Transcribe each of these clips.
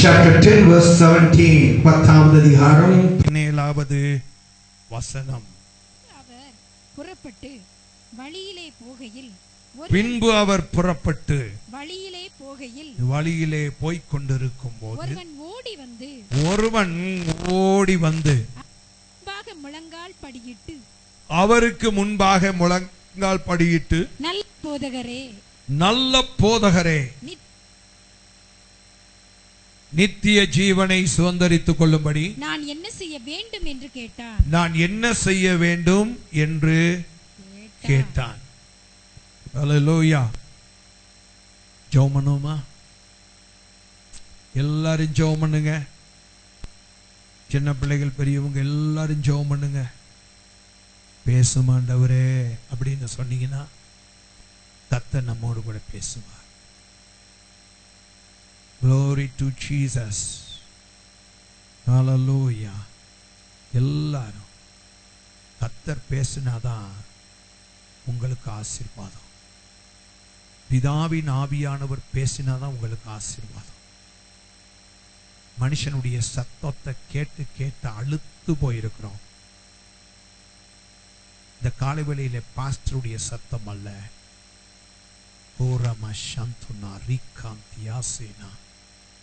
Chapter 10 verse 17. 10வது அதிகாரம் 17வது வசனம். அவர் புறப்பட்டு வழியிலே போகையில் பின்பு அவர் புறப்பட்டு வழியிலே போய்க் கொண்டிருக்கும் போது ஒருவன் ஓடி வந்து அவருக்கு முன்பாக முழங்கால் படியிட்டு நல்ல போதகரே நித்திய ஜீவனை சுதந்தரித்துக் கொள்ளும்படி நான் என்ன செய்ய வேண்டும் என்று கேட்டான். அல்லேலூயா. ஜெபம் பண்ணுமா? எல்லாரும் ஜெபம் பண்ணுங்க. சின்ன பிள்ளைகள் பெரியவங்க எல்லாரும் ஜெபம் பண்ணுங்க. பேசும் ஆண்டவரே அப்படின்னு சொன்னீங்கன்னா கர்த்தர் நம்மோடு கூட பேசுவார். Glory to Jesus. Hallelujah. எல்லாரும் கர்த்தர் பேசினாதான் உங்களுக்கு ஆசீர்வாதம். பிதாவின் ஆவியானவர் பேசினாதான் உங்களுக்கு ஆசீர்வாதம். மனுஷனுடைய சத்தத்தை கேட்டு கேட்டு அழுத்து போயிருக்கிறோம். இந்த காலை வேளையில பாஸ்டருடைய சத்தம் அல்ல, ஓரமா சந்துனா ரீகாந்தியாசேனா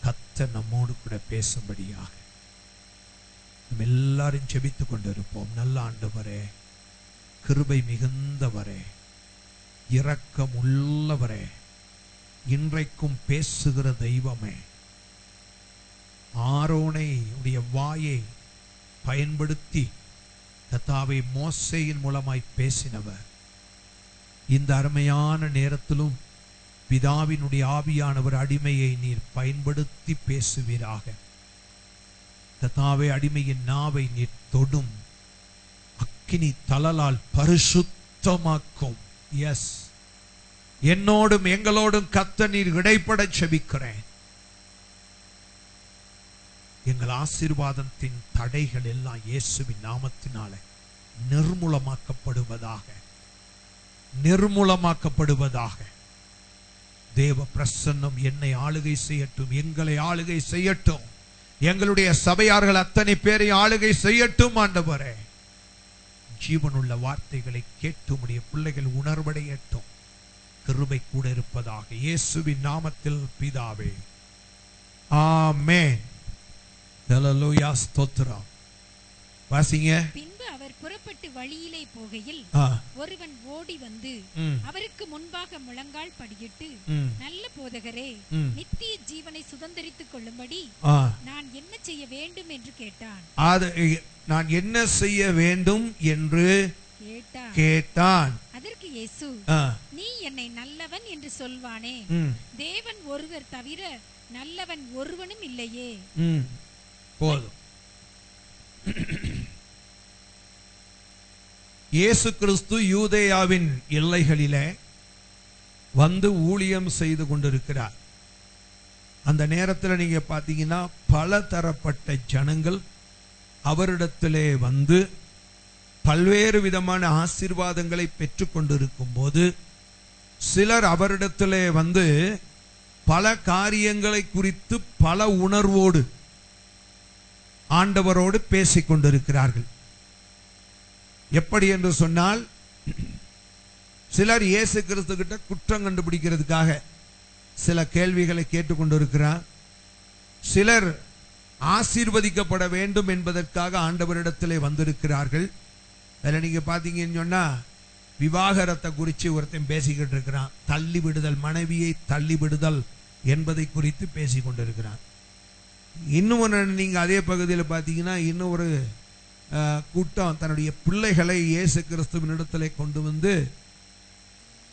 கர்த்தர் நம்மோடு கூட பேசும்படியாக நம்ம எல்லாரும் ஜெபித்துக் கொண்டிருப்போம். நல்ல ஆண்டவரே, கிருபை மிகுந்தவரே, இரக்கம் உள்ளவரே, இன்றைக்கும் பேசுகிற தெய்வமே, ஆரோனை உடைய வாயை பயன்படுத்தி கர்த்தாவே மோசேயின் மூலமாய் பேசினவர், இந்த அருமையான நேரத்திலும் பிதாவினுடைய ஆவியானவர் அடிமையை நீர் பயன்படுத்தி பேசுவீராக. கர்த்தாவே, அடிமையின் நாவை நீர் தொடும், அக்கினி தழலால் பரிசுத்தமாக்கும். எஸ், என்னோடும் எங்களோடும் கர்த்தர் நீர் இடைப்பட செபிக்கிறேன். எங்கள் ஆசீர்வாதத்தின் தடைகள் எல்லாம் இயேசுவின் நாமத்தினால நிர்மூலமாக்கப்படுவதாக. தேவ பிரசன்னம் என்னை ஆளுகை செய்யட்டும், எங்களை ஆளுகை செய்யட்டும், எங்களுடைய சபையார்கள் அத்தனை பேரை ஆளுகை செய்யட்டும். ஆண்டவரே, ஜீவனுள்ள வார்த்தைகளை கேட்டு உம்முடைய பிள்ளைகள் உணர்வடையட்டும். கிருபை கூட இருப்பதாக இயேசுவின் நாமத்தில் பிதாவே, ஆமென். ஹல்லேலூயா, ஸ்தோத்திரம். வாசிங்க. பின்பு அவர் புறப்பட்டு வழியிலே போகையில் ஒருவன் ஓடி வந்து அவருக்கு முன்பாக முழங்கால் படியிட்டு, நல்ல போதகரே, நித்திய ஜீவனை சுதந்தரித்துக் கொள்ளும்படி நான் என்ன செய்ய வேண்டும் என்று கேட்டான். நான் என்ன செய்ய வேண்டும் என்று கேட்டான். அதற்கு இயேசு, நீ என்னை நல்லவன் என்று சொல்வானே, தேவன் ஒருவர் தவிர நல்லவன் ஒருவனும் இல்லையே. போதும். இயேசு கிறிஸ்து யூதேயாவின் எல்லைகளிலே வந்து ஊழியம் செய்து கொண்டிருக்கிறார். அந்த நேரத்தில் நீங்க பாத்தீங்கன்னா பல தரப்பட்ட ஜனங்கள் அவரிடத்திலே வந்து பல்வேறு விதமான ஆசீர்வாதங்களை பெற்றுக் கொண்டிருக்கும் போது, சிலர் அவரிடத்திலே வந்து பல காரியங்களை குறித்து பல உணர்வோடு ஆண்டவரோடு பேசிக் கொண்டிருக்கிறார்கள். எப்படி என்று சொன்னால், சிலர் இயேசு கிறிஸ்து கிட்ட குற்றம் கண்டுபிடிக்கிறதுக்காக சில கேள்விகளை கேட்டுக்கொண்டிருக்கிறார். சிலர் ஆசீர்வதிக்கப்பட வேண்டும் என்பதற்காக ஆண்டவரிடத்திலே வந்திருக்கிறார்கள். அதில் நீங்க பாத்தீங்கன்னு சொன்னா, விவாகரத்தை குறித்து ஒருத்தன் பேசிக்கிட்டு இருக்கிறான். தள்ளி விடுதல், மனைவியை தள்ளி விடுதல் என்பதை குறித்து பேசிக் கொண்டிருக்கிறான். இன்னும் நீங்க அதே பகுதியில் பார்த்தீங்கன்னா, இன்னும் ஒரு கூட்டம் தன்னுடைய பிள்ளைகளை இயேசு கிறிஸ்துவின் இடத்திலே கொண்டு வந்து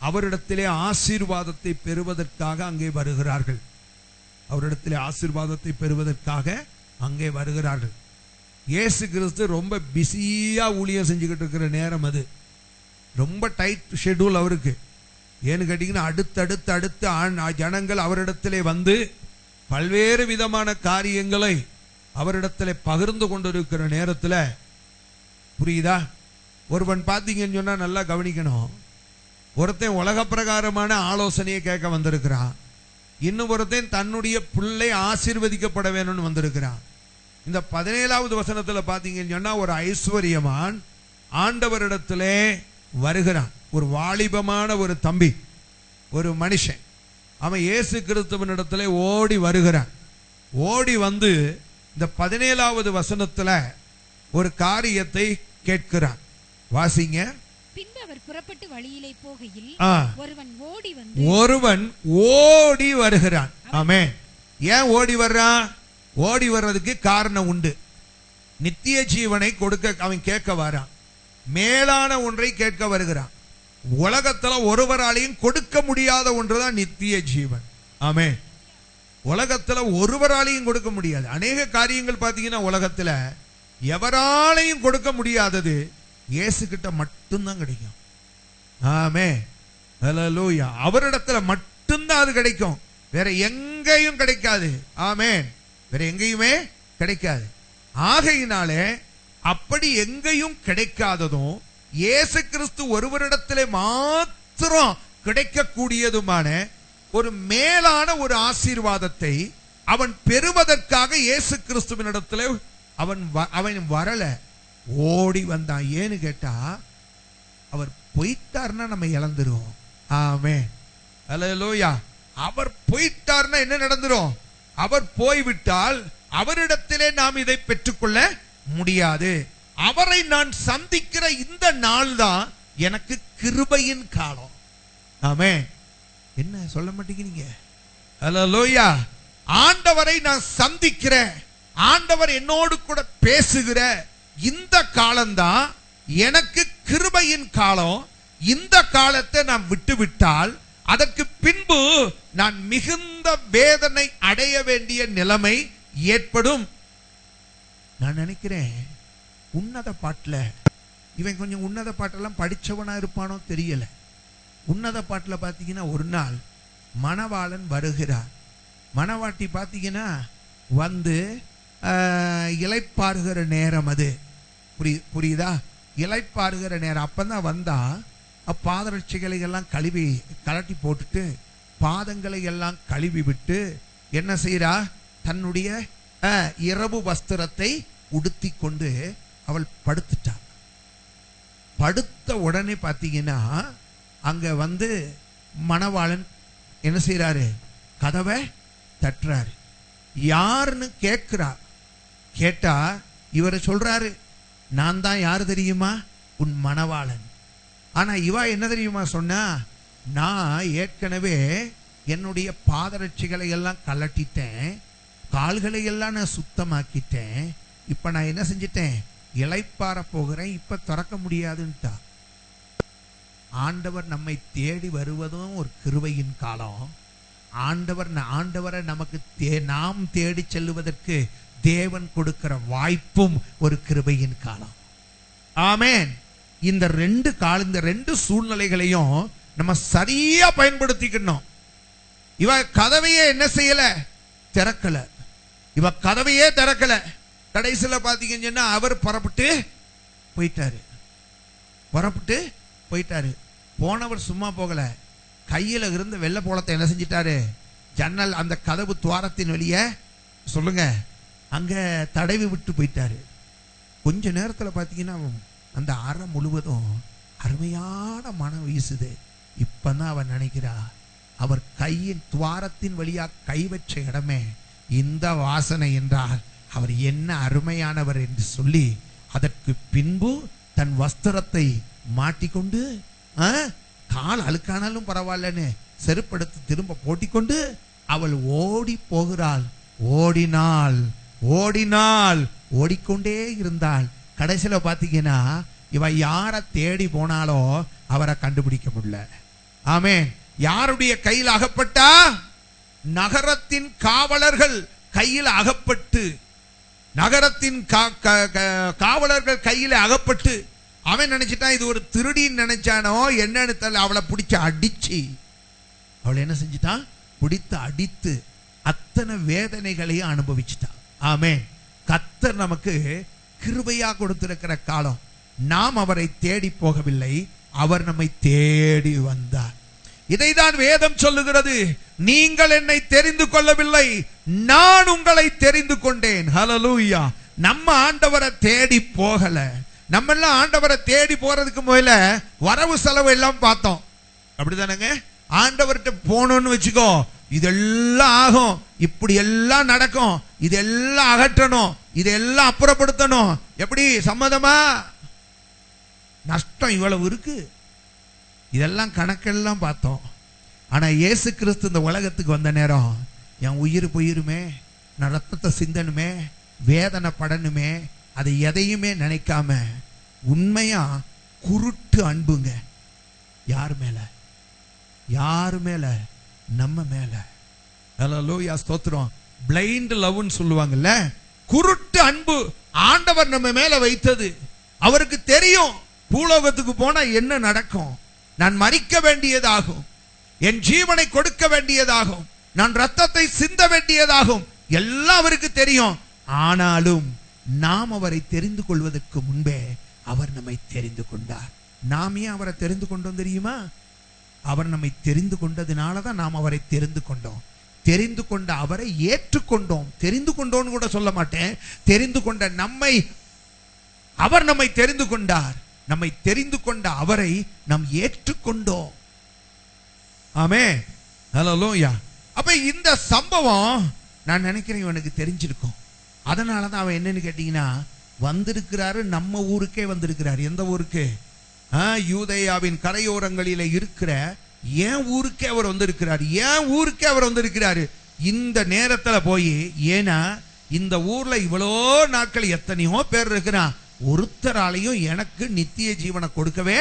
அவரிடத்திலே ஆசீர்வாதத்தை பெறுவதற்காக அங்கே வருகிறார்கள். அவரிடத்திலே ஆசீர்வாதத்தை பெறுவதற்காக அங்கே வருகிறார்கள். இயேசு கிறிஸ்து ரொம்ப பிஸியா ஊழியம் செஞ்சுக்கிட்டு இருக்கிற நேரம் அது. ரொம்ப டைட் ஷெட்யூல் அவருக்கு. ஏன்னு கேட்டீங்கன்னா, அடுத்து ஜனங்கள் அவரிடத்திலே வந்து பல்வேறு விதமான காரியங்களை அவரிடத்திலே பகிர்ந்து கொண்டிருக்கிற நேரத்தில், புரியுதா, ஒருவன் பார்த்தீங்கன்னு சொன்னா நல்லா கவனிக்கணும். ஒருத்தன் உலக பிரகாரமான ஆலோசனையை கேட்க வந்திருக்கிறான். இன்னும் ஒருத்தன் தன்னுடைய பிள்ளை ஆசீர்வதிக்கப்பட வேணும்னு வந்திருக்கிறான். இந்த 17வது வசனத்துல பாத்தீங்கன்னு சொன்னா ஒரு ஐஸ்வர்யமான் ஆண்டவரிடத்திலே வருகிறான். ஒரு வாலிபமான ஒரு தம்பி, ஒரு மனுஷன், அவன் இயேசு கிறிஸ்துவினிடத்திலே ஓடி வருகிறான். ஓடி வந்து இந்த 17வது வசனத்துல ஒரு காரியத்தை கேட்கிறான். வாசிங்க. பின்பு அவர் புறப்பட்டு வழியிலே போகையில் ஒருவன் ஓடி வருகிறான். ஆமென். ஏன் ஓடி வர்றான்? ஓடி வர்றதுக்கு காரணம் உண்டு. நித்திய ஜீவனை கொடுக்க அவன் கேட்க வரான். மேலான ஒன்றை கேட்க வருகிறான். உலகத்துல ஒருவராலையும் கொடுக்க முடியாத ஒன்றுதான் நித்திய ஜீவன். ஆமென். உலகத்துல ஒருவராலையும் கொடுக்க முடியாது. அநேக காரியங்கள் பாத்தீங்கன்னா உலகத்துல எவராலையும் கொடுக்க முடியாதது இயேசு கிட்ட மட்டும்தான் கிடைக்கும். ஆமென். ஹல்லேலூயா. அவரிடத்துல மட்டும்தான் அது கிடைக்கும். வேற எங்கேயும் கிடைக்காது. ஆமென். வேற எங்கேயுமே கிடைக்காது. ஆகையினாலே அப்படி எங்கேயும் கிடைக்காததும் இயேசு கிறிஸ்து ஒருவரிடத்திலே மாத்திரம் கிடைக்கக்கூடியதுமான ஒரு மேலான ஒரு ஆசீர்வாதத்தை அவன் பெறுவதற்காக இயேசு கிறிஸ்துவினிடத்திலே அவன் வரல, ஓடி வந்தான். ஏன்னு கேட்டா அவர் போயிட்டார்னா நம்ம இழந்துரும். ஆமென். ஹல்லேலூயா. அவர் போயிட்டார்னா என்ன நடந்துரும்? அவர் போய்விட்டால் அவரிடத்திலே நாம் இதை பெற்றுக்கொள்ள முடியாது. அவரை நான் சந்திக்கிற இந்த நாள் தான் எனக்கு கிருபையின் காலம். ஆமென். என்ன சொல்ல மாட்டேங்கிறீங்க? ஹல்லேலூயா. ஆண்டவரை நான் சந்திக்கிறேன், ஆண்டவர் என்னோடு கூட பேசுகிற இந்த காலம்தான் எனக்கு கிருபையின் காலம். இந்த காலத்தை நான் விட்டுவிட்டால் அதற்கு பின்பு நான் மிகுந்த வேதனை அடைய வேண்டிய நிலைமை ஏற்படும். நான் நினைக்கிறேன் உன்னத பாட்டுல இவன் கொஞ்சம் உன்னத பாட்டெல்லாம் படிச்சவனா இருப்பானோ தெரியல. உன்னத பாட்டுல பாத்தீங்கன்னா ஒரு நாள் மணவாளன் வருகிறார். மணவாட்டி பாத்தீங்கன்னா வந்து இளைப்பாறுகிற நேரம். அது புரியுதா? இளைப்பாறுகிற நேரம். அப்பதான் வந்தா பாதரட்சிகளை எல்லாம் கலட்டி போட்டுட்டு பாதங்களை எல்லாம் கழுவி விட்டு என்ன செய்யறா? தன்னுடைய இரவு வஸ்திரத்தை உடுத்தி கொண்டு அவள் படுத்துட்டா. படுத்த உடனே பாத்தீங்கன்னா அங்க வந்து மணவாளன் என்ன செய்யறாரு? கதவை தட்டுறாரு. யாருன்னு கேட்கிறா. கேட்டா இவரை சொல்றாரு, நான் தான் யாரு தெரியுமா? உன் மணவாளன். ஆனா இவா என்ன தெரியுமா சொன்னா? நான் ஏற்கனவே என்னுடைய பாதரட்சிகளை எல்லாம் கலட்டிட்டேன், கால்களை எல்லாம் நான் சுத்தமாக்கிட்டேன். இப்ப நான் என்ன செஞ்சிட்டேன்? இளைப்பாற போகிறேன், இப்ப திறக்க முடியாதுன்ட்டா. ஆண்டவர் நம்மை தேடி வருவதும் ஒரு கிருபையின் காலம். ஆண்டவரை நமக்கு நாம் தேடி செல்லுவதற்கு தேவன் கொடுக்கிற வாய்ப்பும் ஒரு கிருபையின் காலம். ஆமென். இந்த ரெண்டு சூழ்நிலைகளையும் நம்ம சரியா பயன்படுத்திக்கணும். இவ கதவையே என்ன செய்யல? திறக்கல. இவ கதவையே திறக்கல. கடைசியில பாத்தீங்கன்னா அவர் புறப்பட்டு போயிட்டாரு. போனவர் சும்மா போகல, கையில இருந்த வெள்ளை போலத்தை என்ன செஞ்சிட்டாரு? ஜன்னல் அந்த கதவு துவாரத்தின் வெளியே சொல்லுங்க அங்க தடவி விட்டு போயிட்டாரு. கொஞ்ச நேரத்துல பாத்தீங்கன்னா அந்த அறை முழுவதும் அருமையான மனம் வீசுது. இப்பதான் அவன் நினைக்கிறா, அவர் கையின் துவாரத்தின் வழியா கை வச்ச இடமே இந்த வாசனை என்றால் அவர் என்ன அருமையானவர் என்று சொல்லி அதற்கு பின்பு தன் வஸ்திரத்தை மாட்டிக்கொண்டு கால் அழுக்கானாலும் பரவாயில்லன்னு செருப்படுத்து திரும்ப போட்டிக்கொண்டு அவள் ஓடி போகிறாள். ஓடினாள், ஓடிக்கொண்டே இருந்தாள். கடைசியில பாத்தீங்கன்னா இவ யார தேடி போனாலோ அவரை கண்டுபிடிக்க முடியல. ஆமென். யாருடைய கையில் அகப்பட்டா? நகரத்தின் காவலர்கள் கையில் அகப்பட்டு, நகரத்தின் காவலர்கள் கையில் அகப்பட்டு அவன் நினைச்சிட்டான் இது ஒரு திருடின்னு நினைச்சானோ என்னன்னு தெரியல. அவளை பிடிச்சு அடிச்சு அவளை என்ன செஞ்சிட்டான்? பிடித்து அடித்து அத்தனை வேதனைகளையும் அனுபவிச்சுட்டான். ஆமென். கர்த்தர் நமக்கு கிருபையா கொடுத்திருக்கிற காலம். நாம் அவரை தேடி போகவில்லை, அவர் நம்மை தேடி வந்தார். இதைதான் வேதம் சொல்லுகிறது. நீங்கள் என்னை தெரிந்து கொள்ளவில்லை, நான் உங்களை தெரிந்து கொண்டேன். ஹல்லேலூயா. நம்ம ஆண்டவரை தேடி போகல. நம்ம எல்லாம் ஆண்டவரை தேடி போறதுக்கு முதல்ல வரவு செலவு எல்லாம் பார்த்தோம். அப்படிதானங்க? ஆண்டவர்கிட்ட போனோம்னு வச்சுக்கோ, இதெல்லாம் ஆகும், இப்படி எல்லாம் நடக்கும், இதெல்லாம் அகற்றணும், இதெல்லாம் அப்புறப்படுத்தணும். எப்படி சம்மதமா? நஷ்டம் இவ்வளவு இருக்கு, இதெல்லாம் கணக்கெல்லாம் பார்த்தோம். ஆனா இயேசு கிறிஸ்து இந்த உலகத்துக்கு வந்த நேரம், என் உயிர் போயிருமே, நான் ரத்தத்தை சிந்தனுமே, வேதனை படணுமே, அதை எதையுமே நினைக்காம உண்மையா குருட்டு அன்புங்க. யார் மேல? யார் மேல? நம்ம மேல. ஹல்லேலூயா, ஸ்தோத்திரம். பிளைண்ட் லவ்னு சொல்லுவாங்கல்ல, குருட்டு அன்பு ஆண்டவர் நம்ம மேல வைத்தது. அவருக்கு தெரியும் பூலோகத்துக்கு போனா என்ன நடக்கும், நான் மரிக்க வேண்டியதாகும், என் ஜீவனை கொடுக்க வேண்டியதாகும், நான் ரத்தத்தை சிந்த வேண்டியதாகும், எல்லாம் அவருக்கு தெரியும். ஆனாலும் நாம் அவரை தெரிந்து கொள்வதற்கு முன்பே அவர் நம்மை தெரிந்து கொண்டார். நாம் ஏன் அவரை தெரிந்து கொண்டோம் தெரியுமா? அவர் நம்மை தெரிந்து கொண்டதினாலதான் நாம் அவரை தெரிந்து கொண்டோம். தெரிந்து கொண்ட அவரை ஏற்றுக்கொண்டோம். தெரிந்து கொண்டோன்னு கூட சொல்ல மாட்டேன், தெரிந்து கொண்ட நம்மை, அவர் நம்மை தெரிந்து கொண்டார். நம்மை தெரிந்து கொண்ட அவரை நாம் ஏற்றுக்கொண்டோம். ஆமென். ஹல்லேலூயா. அப்ப இந்த சம்பவம் நான் நினைக்கிறேன் இவனுக்கு தெரிஞ்சிருக்கும். அதனாலதான் அவன் என்னன்னு கேட்டீங்கன்னா, வந்திருக்கிறாரு, நம்ம ஊருக்கே வந்திருக்கிறார். எந்த ஊருக்கு? யூதேயாவின் கரையோரங்களில இருக்கிற ஏன் ஊருக்கே அவர் வந்திருக்கிறார். ஏன் ஊருக்கே அவர் வந்திருக்கிறாரு இந்த நேரத்துல போய். ஏன்னா இந்த ஊர்ல இவ்வளோ நாட்கள் எத்தனையோ பேர் இருக்கிறான், ஒருத்தராலையும் எனக்கு நித்திய ஜீவனை கொடுக்கவே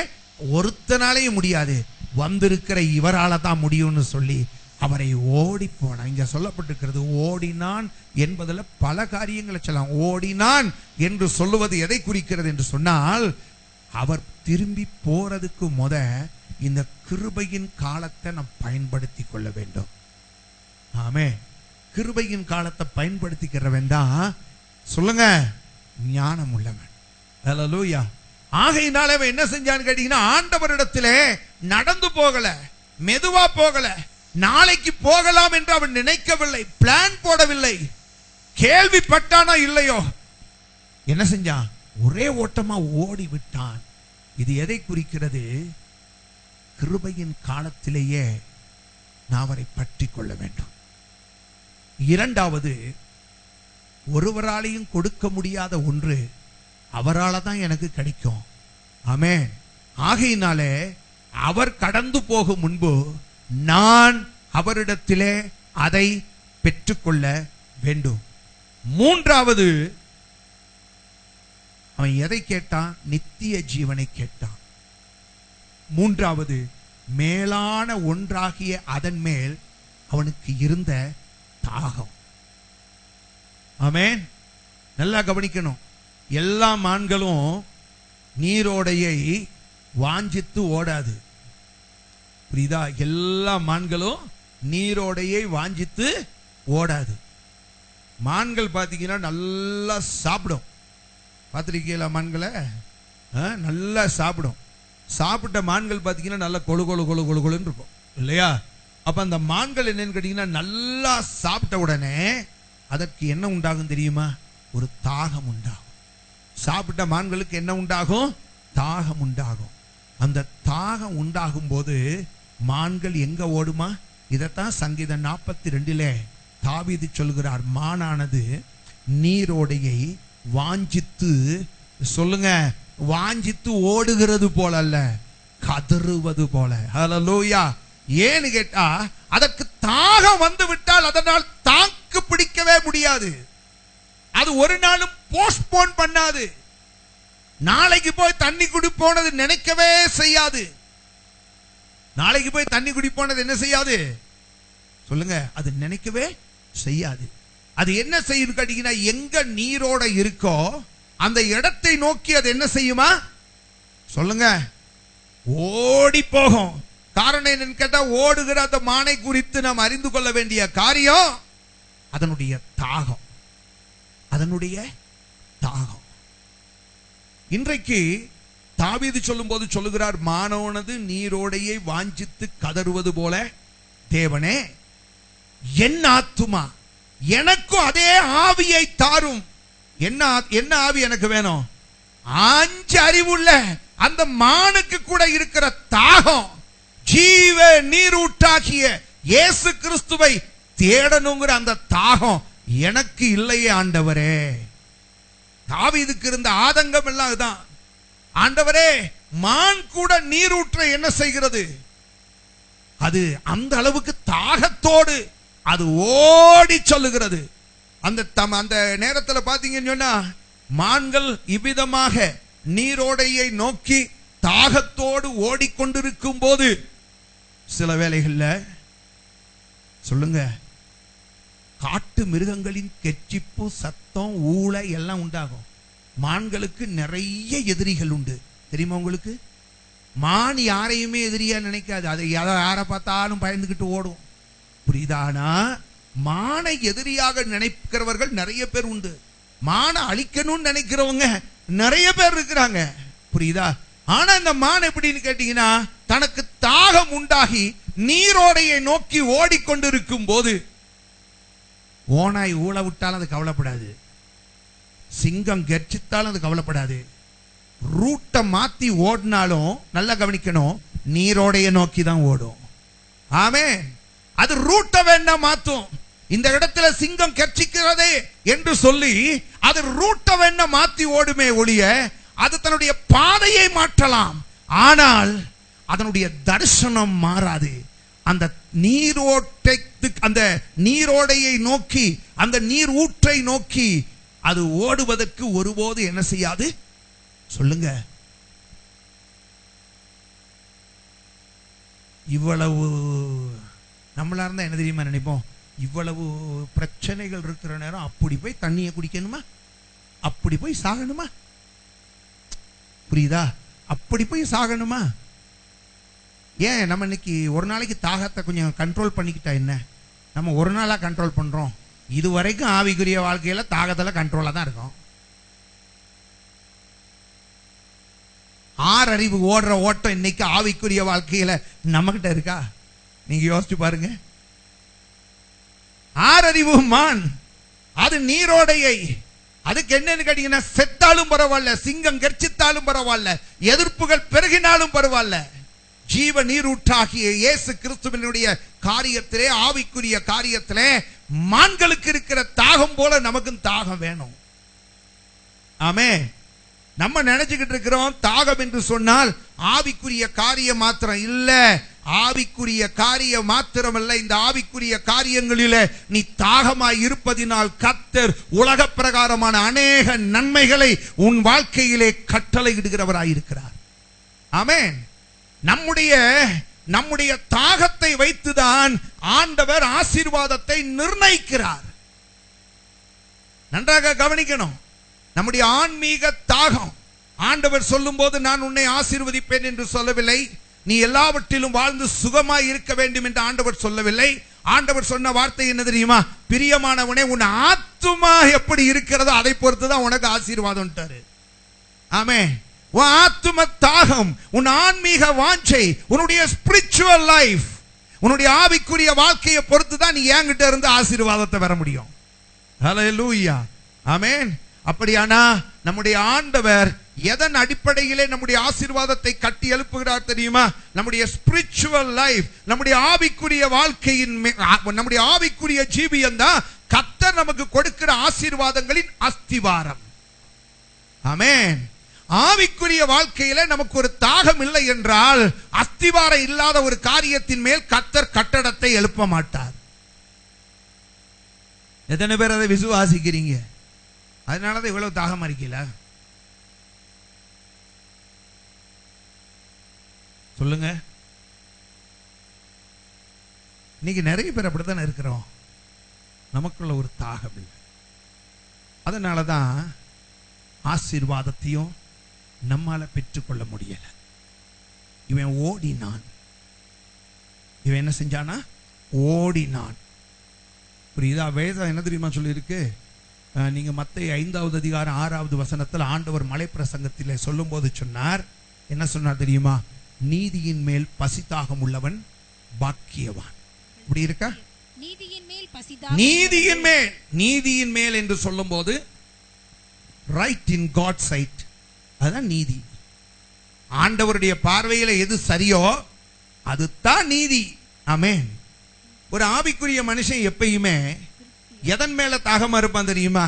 ஒருத்தனாலையும் முடியாது, வந்திருக்கிற இவரால தான் முடியும்னு சொல்லி அவரை ஓடி போனான். இங்க சொல்லப்பட்டிருக்கிறது ஓடினான் என்பதில் பல காரியங்களை சொல்லலாம். ஓடினான் என்று சொல்லுவது எதை குறிக்கிறது என்று சொன்னால், அவர் திரும்பி போறதுக்கு முத இந்த கிருபையின் காலத்தை நாம் பயன்படுத்தி கொள்ள வேண்டும். ஆமே. கிருபையின் காலத்தை பயன்படுத்திக்கிறவன் தான் சொல்லுங்க ஞானம் உள்ளவன். ஹல்லேலூயா. ஆகையினால அவன் என்ன செஞ்சான்னு கேட்டீங்கன்னா, ஆண்டவரிடத்திலே நடந்து போகல, மெதுவா போகல, நாளைக்கு போகலாம் என்று அவன் நினைக்கவில்லை, பிளான் போடவில்லை. கேள்விப்பட்டானோ இல்லையோ, என்ன செஞ்சான்? ஒரே ஓட்டமா ஓடி விட்டான். இது எதை குறிக்கிறது? கிருபையின் காலத்திலேயே நான் அவரை பற்றி கொள்ள வேண்டும். இரண்டாவது, ஒருவராலையும் கொடுக்க முடியாத ஒன்று அவரால தான் எனக்கு கிடைக்கும். ஆமென். ஆகையினாலே அவர் கடந்து போகும் முன்பு நான் அவரிடத்திலே அதை பெற்றுக்கொள்ள வேண்டும். மூன்றாவது, அவன் எதை கேட்டான்? நித்திய ஜீவனை கேட்டான். மூன்றாவது, மேலான ஒன்றாகிய அதன் மேல் அவனுக்கு இருந்த தாகம். ஆமென். நல்லா கவனிக்கணும். எல்லா மான்களும் நீரோடையை வாஞ்சித்து ஓடாது. புரியுதா? எல்லா மான்களும் நீரோடையை வாஞ்சித்து ஓடாது. மான்கள் பாத்தீங்கன்னா நல்லா சாப்பிடும். பார்த்திருக்கீங்களா மான்களை? நல்லா சாப்பிடும். சாப்பிட்ட மான்கள் பாத்தீங்கன்னா நல்லா கொழு கொழு கொழு கொழு கொழுன்னு இருக்கும் இல்லையா? அப்ப அந்த மான்கள் என்னன்னு கேட்டீங்கன்னா, நல்லா சாப்பிட்ட உடனே அதற்கு என்ன உண்டாகும் தெரியுமா? ஒரு தாகம் உண்டாகும். சாப்பிட்ட மான்களுக்கு என்ன உண்டாகும்? தாகம் உண்டாகும். அந்த தாகம் உண்டாகும் போது மான்கள் எங்க ஓடுமா? இதத்தான் சங்கீதம் 42 தாவீது சொல்கிறார். மானானது நீரோடையை வாஞ்சித்து, சொல்லுங்க, வாஞ்சித்து ஓடுகிறது போல அல்ல, கதறுவது போல. ஹல்லேலூயா. ஏன்னு கேட்டா, அதற்கு தாகம் வந்து விட்டால் அதனால் தாக்கு பிடிக்கவே முடியாது. அது ஒரு நாளும் போஸ்ட்போன் பண்ணாது. நாளைக்கு போய் தண்ணி குடிப்போனது நினைக்கவே செய்யாது. நாளைக்கு போய் தண்ணி குடிப்போனது என்ன செய்யாது? சொல்லுங்க, அது நினைக்கவே செய்யாது. அது என்ன செய்யும் கேட்டீங்கன்னா, எங்க நீரோட இருக்கோ அந்த இடத்தை நோக்கி அது என்ன செய்யுமா? சொல்லுங்க, ஓடி போகும். காரணம் என்னன்னு கேட்டா, ஓடுகிற அந்த மானை குறித்து நாம் அறிந்து கொள்ள வேண்டிய காரியம் அதனுடைய தாகம். அதனுடைய தாகம். இன்றைக்கு தாவீது சொல்லும் போது சொல்லுகிறார், மானோனது நீரோடையை வாஞ்சித்து கதறுவது போல தேவனே என் ஆத்துமா எனக்கும் அதே ஆவியை தாரும். என்ன ஆவி எனக்கு வேணும்? 5 அறிவுள்ள அந்த மானுக்கு கூட இருக்கிற தாகம், ஜீவ நீரூட்டாகிய இயேசு கிறிஸ்துவை தேடணுங்கிற அந்த தாகம் எனக்கு இல்லையே ஆண்டவரே. தாவீதுக்கு இருந்த ஆதங்கம் எல்லாம் இதுதான். ஆண்டவரே, மான் கூட நீரூற்ற என்ன செய்கிறது? அது அந்த அளவுக்கு தாகத்தோடு அது ஓடி சொல்லுகிறது. அந்த நேரத்தில் பாத்தீங்கன்னு சொன்னா, மான்கள் இவ்விதமாக நீரோடையை நோக்கி தாகத்தோடு ஓடிக்கொண்டிருக்கும் போது சில வேளைகள்ல சொல்லுங்க, காட்டு மிருகங்களின் கெச்சிப்பு, சத்தம், ஊளை எல்லாம் உண்டாகும். மான்களுக்கு நிறைய எதிரிகள் உண்டு, தெரியுமா உங்களுக்கு? மான் யாரையுமே எதிரியா நினைக்காது. அதை யாரை பார்த்தாலும் பயந்துகிட்டு ஓடும், புரியுதானா? மானை எதிரியாக நினைக்கிறவர்கள் நிறைய பேர் உண்டு. மானை அழிக்கணும்னு நினைக்கிறவங்க நிறைய பேர் இருக்கிறாங்க, புரியுதா? ஆனா இந்த மான் எப்படின்னு கேட்டீங்கன்னா, தனக்கு தாகம் உண்டாகி நீரோடையை நோக்கி ஓடிக்கொண்டிருக்கும் போது ஓனாய் ஊழ விட்டாலும் அது கவலைப்படாது, சிங்கம் கர்ச்சித்தாலும் அது கவலைப்படாது, ரூட்டை மாத்தி ஓடினாலும் நல்லா கவனிக்கணும், நீரோடைய நோக்கி தான் ஓடும். ஆமே, அது ரூட்டை வேணா மாத்தும். இந்த இடத்துல சிங்கம் கர்ச்சிக்கிறதே என்று சொல்லி அது ரூட்டை வேணா மாத்தி ஓடுமே ஒழிய அது தன்னுடைய பாதையை மாற்றலாம், ஆனால் அதனுடைய தரிசனம் மாறாது. அந்த அந்த நீரோடையை நோக்கி, அந்த நீர் ஊற்றை நோக்கி அது ஓடுவதற்கு ஒருபோது என்ன செய்யாது? சொல்லுங்க. இவ்வளவு நம்மளா இருந்தா என்ன தெரியுமா நினைப்போம்? இவ்வளவு பிரச்சனைகள் இருக்கிற நேரம் அப்படி போய் தண்ணியை குடிக்கணுமா? அப்படி போய் சாகணுமா? புரியுதா? அப்படி போய் சாகணுமா? ஏன் நம்ம இன்னைக்கு ஒரு நாளைக்கு தாகத்தை கொஞ்சம் கண்ட்ரோல் பண்ணிக்கிட்டா என்ன? நம்ம ஒரு நாளா கண்ட்ரோல் பண்றோம். இதுவரைக்கும் ஆவிக்குரிய வாழ்க்கையில தாகத்துல கண்ட்ரோலா தான் இருக்கும். 6 அறிவு ஓடுற ஓட்டம் இன்னைக்கு ஆவிக்குரிய வாழ்க்கையில நம்ம கிட்ட இருக்கா? நீங்க யோசிச்சு பாருங்க. 6 அறிவு மான் அது நீரோடையை, அதுக்கு என்னன்னு கேட்டீங்கன்னா, செத்தாலும் பரவாயில்ல, சிங்கம் கர்ச்சித்தாலும் பரவாயில்ல, எதிர்ப்புகள் பெருகினாலும் பரவாயில்ல, ஜீவ நீரூற்றாகிய இயேசு கிறிஸ்துவினுடைய காரியத்திலே, ஆவிக்குரிய காரியத்திலே மான்களுக்கு இருக்கிற தாகம் போல நமக்கும் தாகம் வேணும். ஆமே. நம்ம நினைச்சுக்கிட்டு இருக்கிறோம் தாகம் என்று சொன்னால் ஆவிக்குரிய காரியம் மாத்திரம் இல்ல. ஆவிக்குரிய காரியம் மாத்திரமல்ல, இந்த ஆவிக்குரிய காரியங்களிலே நீ தாகமாய் இருப்பதினால் கர்த்தர் உலக பிரகாரமான அநேக நன்மைகளை உன் வாழ்க்கையிலே கட்டளையிடுகிறவராயிருக்கிறார். ஆமென். நம்முடைய தாகத்தை வைத்துதான் ஆண்டவர் ஆசீர்வாதத்தை நிர்ணயிக்கிறார். நன்றாக கவனிக்கணும். நம்முடைய ஆன்மீக தாகம், ஆண்டவர் சொல்லும் போது நான் உன்னை ஆசீர்வதிப்பேன் என்று சொல்லவில்லை, நீ எல்லாவற்றிலும் வாழ்ந்து சுகமாய் இருக்க வேண்டும் என்று ஆண்டவர் சொல்லவில்லை. ஆண்டவர் சொன்ன வார்த்தை என்ன தெரியுமா? பிரியமானவனே, உன் ஆத்துமா எப்படி இருக்கிறதோ அதை பொறுத்து தான் உனக்கு ஆசீர்வாதம். ஆமே. உன் ஆத்தும தாகம், உன் ஆன்மீக வாஞ்சை, உன்னுடைய ஸ்பிரிச்சுவல் லைஃப், உன்னுடைய ஆவிக்குரிய வாழ்க்கையை பொறுத்து தான் நீ என்கிட்ட இருந்து ஆசீர்வாதத்தை பெற முடியும். ஹல்லேலூயா. ஆமென். அப்படியானா நம்முடைய ஆண்டவர் எதன் அடிப்படையிலே நம்முடைய ஆசீர்வாதத்தை கட்டி எழுப்புகிறார் தெரியுமா? நம்முடைய ஸ்பிரிச்சுவல் லைஃப், நம்முடைய ஆவிக்குரிய வாழ்க்கையின், நம்முடைய ஆவிக்குரிய ஜீவியம் தான் கர்த்தர் நமக்கு கொடுக்கிற ஆசீர்வாதங்களின் அஸ்திவாரம். ஆமென். ஆவிக்குரிய வாழ்க்கையில நமக்கு ஒரு தாகம் இல்லை என்றால், அஸ்திவாரம் இல்லாத ஒரு காரியத்தின் மேல் கர்த்தர் கட்டடத்தை எழுப்ப மாட்டார். எத்தனை பேர் அதை விசுவாசிக்கிறீங்க? அதனாலதான் இவ்வளவு தாகமா இருக்கீங்களா? சொல்லுங்க. இன்னைக்கு நிறைய பேர் அப்படித்தானே இருக்கிறோம். நமக்குள்ள ஒரு தாகம் இல்லை. அதனாலதான் ஆசீர்வாதத்தையும் நம்மால பெற்றுக்கொள்ள முடியல. இவன் ஓடினான். இவன் என்ன செஞ்சானா? ஓடினான். புரியுதா? வேதம் என்ன தெரியுமா சொல்லி இருக்கு? நீங்க மத்தேயு 5வது அதிகாரம் 6வது வசனத்தில் ஆண்டவர் மலை பிரசங்கத்திலே சொல்லும் போது சொன்னார், என்ன சொன்னார் தெரியுமா? நீதியின் மேல் பசிதாகம் உள்ளவன் பாக்கியவான். இப்படி இருக்கா? நீதியின் மேல் நீதியின் மேல் என்று சொல்லும் போது ரைட் இன் காட் சைட், அதுதான் நீதி. ஆண்டவருடைய பார்வையில எது சரியோ அதுதான் நீதி. ஆமென். ஒரு ஆவிக்குரிய மனுஷன் எப்பயுமே எதன் மேல தாகமா இருப்பான் தெரியுமா?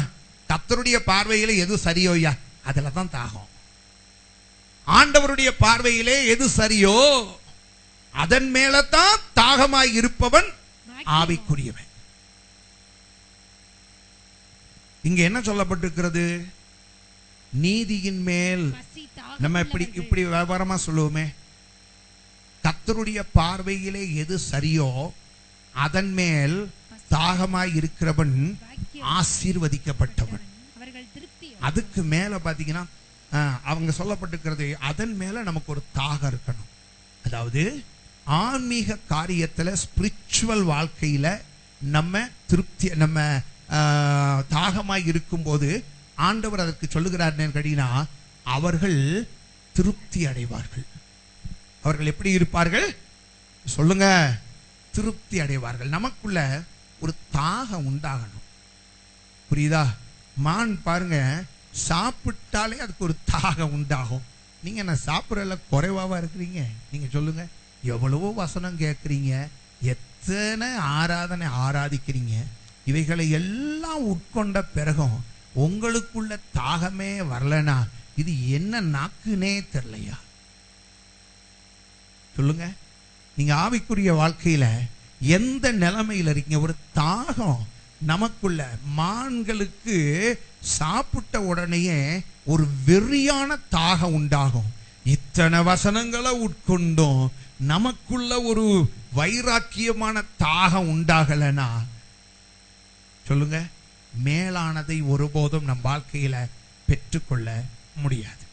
கர்த்தருடைய பார்வையில எது சரியோ அதுல தான் தாகம். ஆண்டவருடைய பார்வையிலே எது சரியோ அதன் மேலதான் தாகமாய் இருப்பவன் ஆவிக்குரியவன். இங்க என்ன சொல்லப்பட்டிருக்கிறது? நீதியின் மேல். நம்ம இப்படி விவரமா சொல்லுவோமே, கர்த்தருடைய பார்வையிலே எது சரியோ அதன் மேல் தாகமாய் இருக்கிறவன் ஆசீர்வதிக்கப்பட்டவன். அதுக்கு மேல பாத்தீங்கன்னா அவங்க சொல்லப்பட்டிருக்கிறது, அதன் மேல நமக்கு ஒரு தாகம் இருக்கணும். அதாவது ஆன்மீக காரியத்துல, ஸ்பிரிச்சுவல் வாழ்க்கையில நம்ம திருப்தி, நம்ம தாகமாய் இருக்கும் போது ஆண்டவர் அதற்கு சொல்லுகிறார் கேட்டீங்கன்னா, அவர்கள் திருப்தி அடைவார்கள். அவர்கள் எப்படி இருப்பார்கள் சொல்லுங்க? திருப்தி அடைவார்கள். நமக்குள்ள ஒரு தாகம் உண்டாகணும். புரியுதா? மான் பாருங்க, சாப்பிட்டாலே அதுக்கு ஒரு தாகம் உண்டாகும். நீங்க என்ன சாப்பிடல குறைவாவா இருக்கிறீங்க? நீங்க சொல்லுங்க. எவ்வளவோ வசனம் கேட்கறீங்க, எத்தனை ஆராதனை ஆராதிக்கிறீங்க, இவைகளை எல்லாம் உட்கொண்ட பிறகும் உங்களுக்குள்ள தாகமே வரலனா இது என்ன நாக்குனே தெரியலையா? சொல்லுங்க. நீங்க ஆவிக்குரிய வாழ்க்கையில எந்த நிலைமையில இருக்கீங்க? ஒரு தாகம் நமக்குள்ள. மான்களுக்கு சாப்பிட்ட உடனேயே ஒரு வெறியான தாகம் உண்டாகும். இத்தனை வசனங்களை உட்கொண்டோம், நமக்குள்ள ஒரு வைராக்கியமான தாகம் உண்டாகலனா சொல்லுங்க, மேலானதை ஒருபோதும் நம் வாழ்க்கையில பெற்றுக்கொள்ள முடியாது.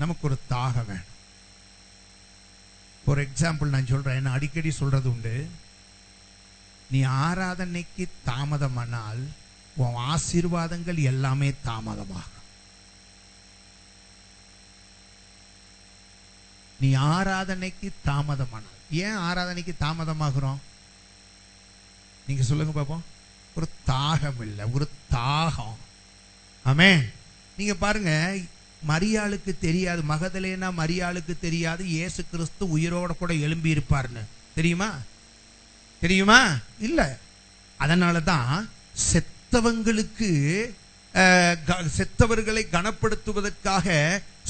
நமக்கு ஒரு தாகம் வேணும். ஃபார் எக்ஸாம்பிள் நான் சொல்றேன், நான் அடிக்கடி சொல்றது உண்டு, நீ ஆராதனைக்கு தாமதமானால் உன் ஆசீர்வாதங்கள் எல்லாமே தாமதமாகும். நீ ஆராதனைக்கு தாமதமானால். ஏன் ஆராதனைக்கு தாமதமாகிறோம்? நீங்க சொல்லுங்க பாப்போம். ஒரு தாகம் இல்லை, ஒரு தாகம். ஆமென். நீங்க பாருங்க, மரியாளுக்கு தெரியாது, மகதலேனா மரியாளுக்கு தெரியாது இயேசு கிறிஸ்து உயிரோட கூட எழும்பி இருப்பார்னு. தெரியுமா? தெரியுமா? இல்ல. அதனாலதான் செத்தவங்களுக்கு, செத்தவர்களை கனப்படுத்துவதற்காக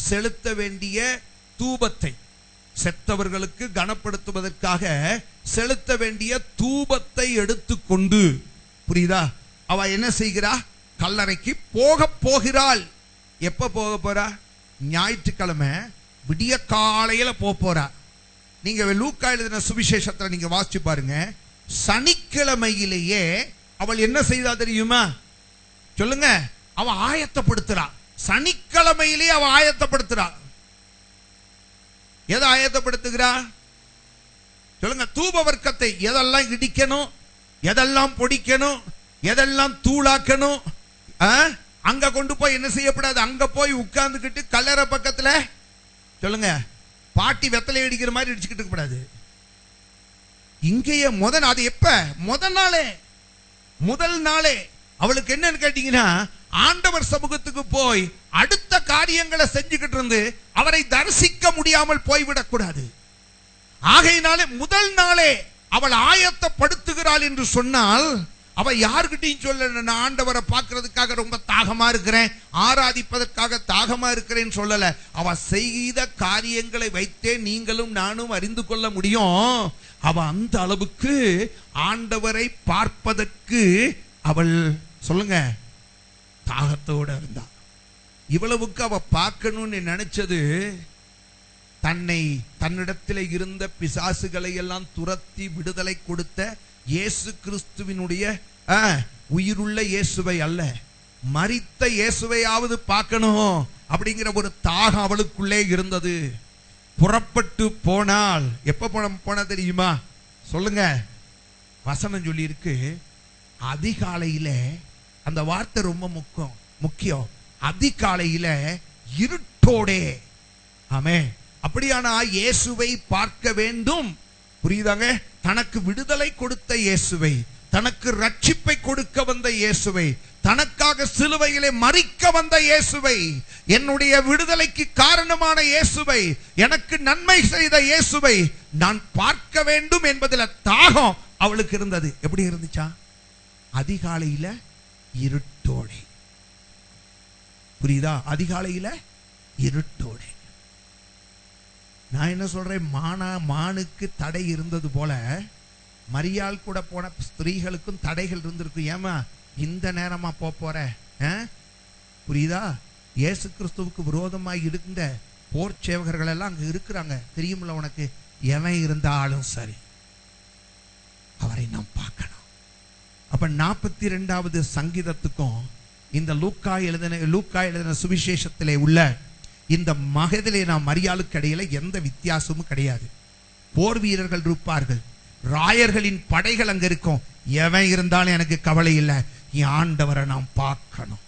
செலுத்த வேண்டிய தூபத்தை, செத்தவர்களுக்கு கனப்படுத்துவதற்காக செலுத்த வேண்டிய தூபத்தை எடுத்துக்கொண்டு, புரியுதா, அவ என்ன செய்கிறா? கல்லறைக்கு போகிறாள். எப்ப போக போறா? ஞாயிற்றுக்கிழமை விடிய காலையில போறா. நீங்க லூக்கா எழுதின சுவிசேஷத்துல நீங்க வாசிச்சு பாருங்க, சனிக்கிழமையிலேயே அவள் என்ன செய்தா தெரியுமா? சொல்லுங்க. அவ ஆயத்தப்படுத்துறா. சனிக்கிழமையிலேயே அவ ஆயத்தப்படுத்துறா. எதை ஆயத்தப்படுத்துகிறா? சொல்லுங்க. தூப வர்க்கத்தை எதெல்லாம் இடிக்கணும், எதெல்லாம் பொடிக்கணும், எதெல்லாம் தூளாக்கணும், அங்க கொண்டு போய் என்ன செய்யப்படாது? அங்க போய் உட்கார்ந்துக்கிட்டு கல்லறை பக்கத்துல சொல்லுங்க பாட்டி வெத்தலை அடிக்கிற மாதிரி அடிச்சுக்கிட்டு கூடாது. இங்கேயே அது எப்ப? முதல் நாளே அவளுக்கு என்னன்னு கேட்டீங்கன்னா, ஆண்டவர் சமூகத்துக்கு போய் அடுத்த காரியங்களை செஞ்சுக்கிட்டு இருந்து அவரை தரிசிக்க முடியாமல் போய்விடக் கூடாது. ஆகையினாலே முதல் நாளே அவள் ஆயத்தப்படுத்துகிறாள் என்று சொன்னால், அவ யாருக்கிட்டையும் சொல்ல, நான் ஆண்டவரை பார்க்கிறதுக்காக ரொம்ப தாகமா இருக்கிறேன், ஆராதிப்பதற்காக தாகமா இருக்கிறேன்னு சொல்லல. அவ செய்த காரியங்களை வைத்தே நீங்களும் நானும் அறிந்து கொள்ள முடியும். அவ அந்த அளவுக்கு ஆண்டவரை பார்ப்பதற்கு அவள் சொல்லுங்க தாகத்தோட இருந்தா. இவ்வளவுக்கு அவ பார்க்கணும்னு நினைச்சது, தன்னிடத்தில் இருந்த பிசாசுகளை எல்லாம் துரத்தி விடுதலை கொடுத்த இயேசு கிறிஸ்துவினுடைய உயிருள்ள இயேசுவை அல்ல, மரித்த இயேசுவையாவது பார்க்கணும் அப்படிங்கிற ஒரு தாகம் அவளுக்குள்ளே இருந்தது. புறப்பட்டு போனால் எப்ப போன தெரியுமா? சொல்லுங்க. வசனம் சொல்லி இருக்கு, அதிகாலையில. அந்த வார்த்தை ரொம்ப முக்கியம். அதிகாலையில இருட்டோடே. ஆமே. அப்படியானா இயேசுவை பார்க்க வேண்டும். புரியுதாங்க? தனக்கு விடுதலை கொடுத்த இயேசுவை, தனக்கு ரட்சிப்பை கொடுக்க வந்த இயேசுவை, தனக்காக சிலுவையிலே மரிக்க வந்த இயேசுவை, என்னுடைய விடுதலைக்கு காரணமான இயேசுவை, எனக்கு நன்மை செய்த இயேசுவை நான் பார்க்க வேண்டும் என்பதில் தாகம் அவளுக்கு இருந்தது. எப்படி இருந்துச்சா? அதிகாலையில இருட்டோடே. புரியுதா? அதிகாலையில இருட்டோடே. நான் என்ன சொல்றேன், மானுக்கு தடை இருந்தது போல மரியாள் கூட போன ஸ்திரீகளுக்கும் தடைகள் இருந்திருக்கும். ஏமா இந்த நேரமா போற? புரியுதா? இயேசு கிறிஸ்துவுக்கு விரோதமாய் இருந்த போர் சேவகர்கள் எல்லாம் அங்க இருக்கிறாங்க. தெரியுமில்ல உனக்கு? எவன் இருந்தாலும் சரி அவரை நாம் பார்க்கணும். அப்ப 42வது சங்கீதத்துக்கும் இந்த லூக்கா எழுதின சுவிசேஷத்திலே உள்ள இந்த மகதிலே நாம் மரியாளுக்கு இடையில எந்த வித்தியாசமும் கிடையாது. போர் வீரர்கள் இருப்பார்கள், ராயர்களின் படைகள் அங்க இருக்கும். எவன் இருந்தாலும் எனக்கு கவலை இல்லை, என் ஆண்டவரை நாம் பார்க்கணும்.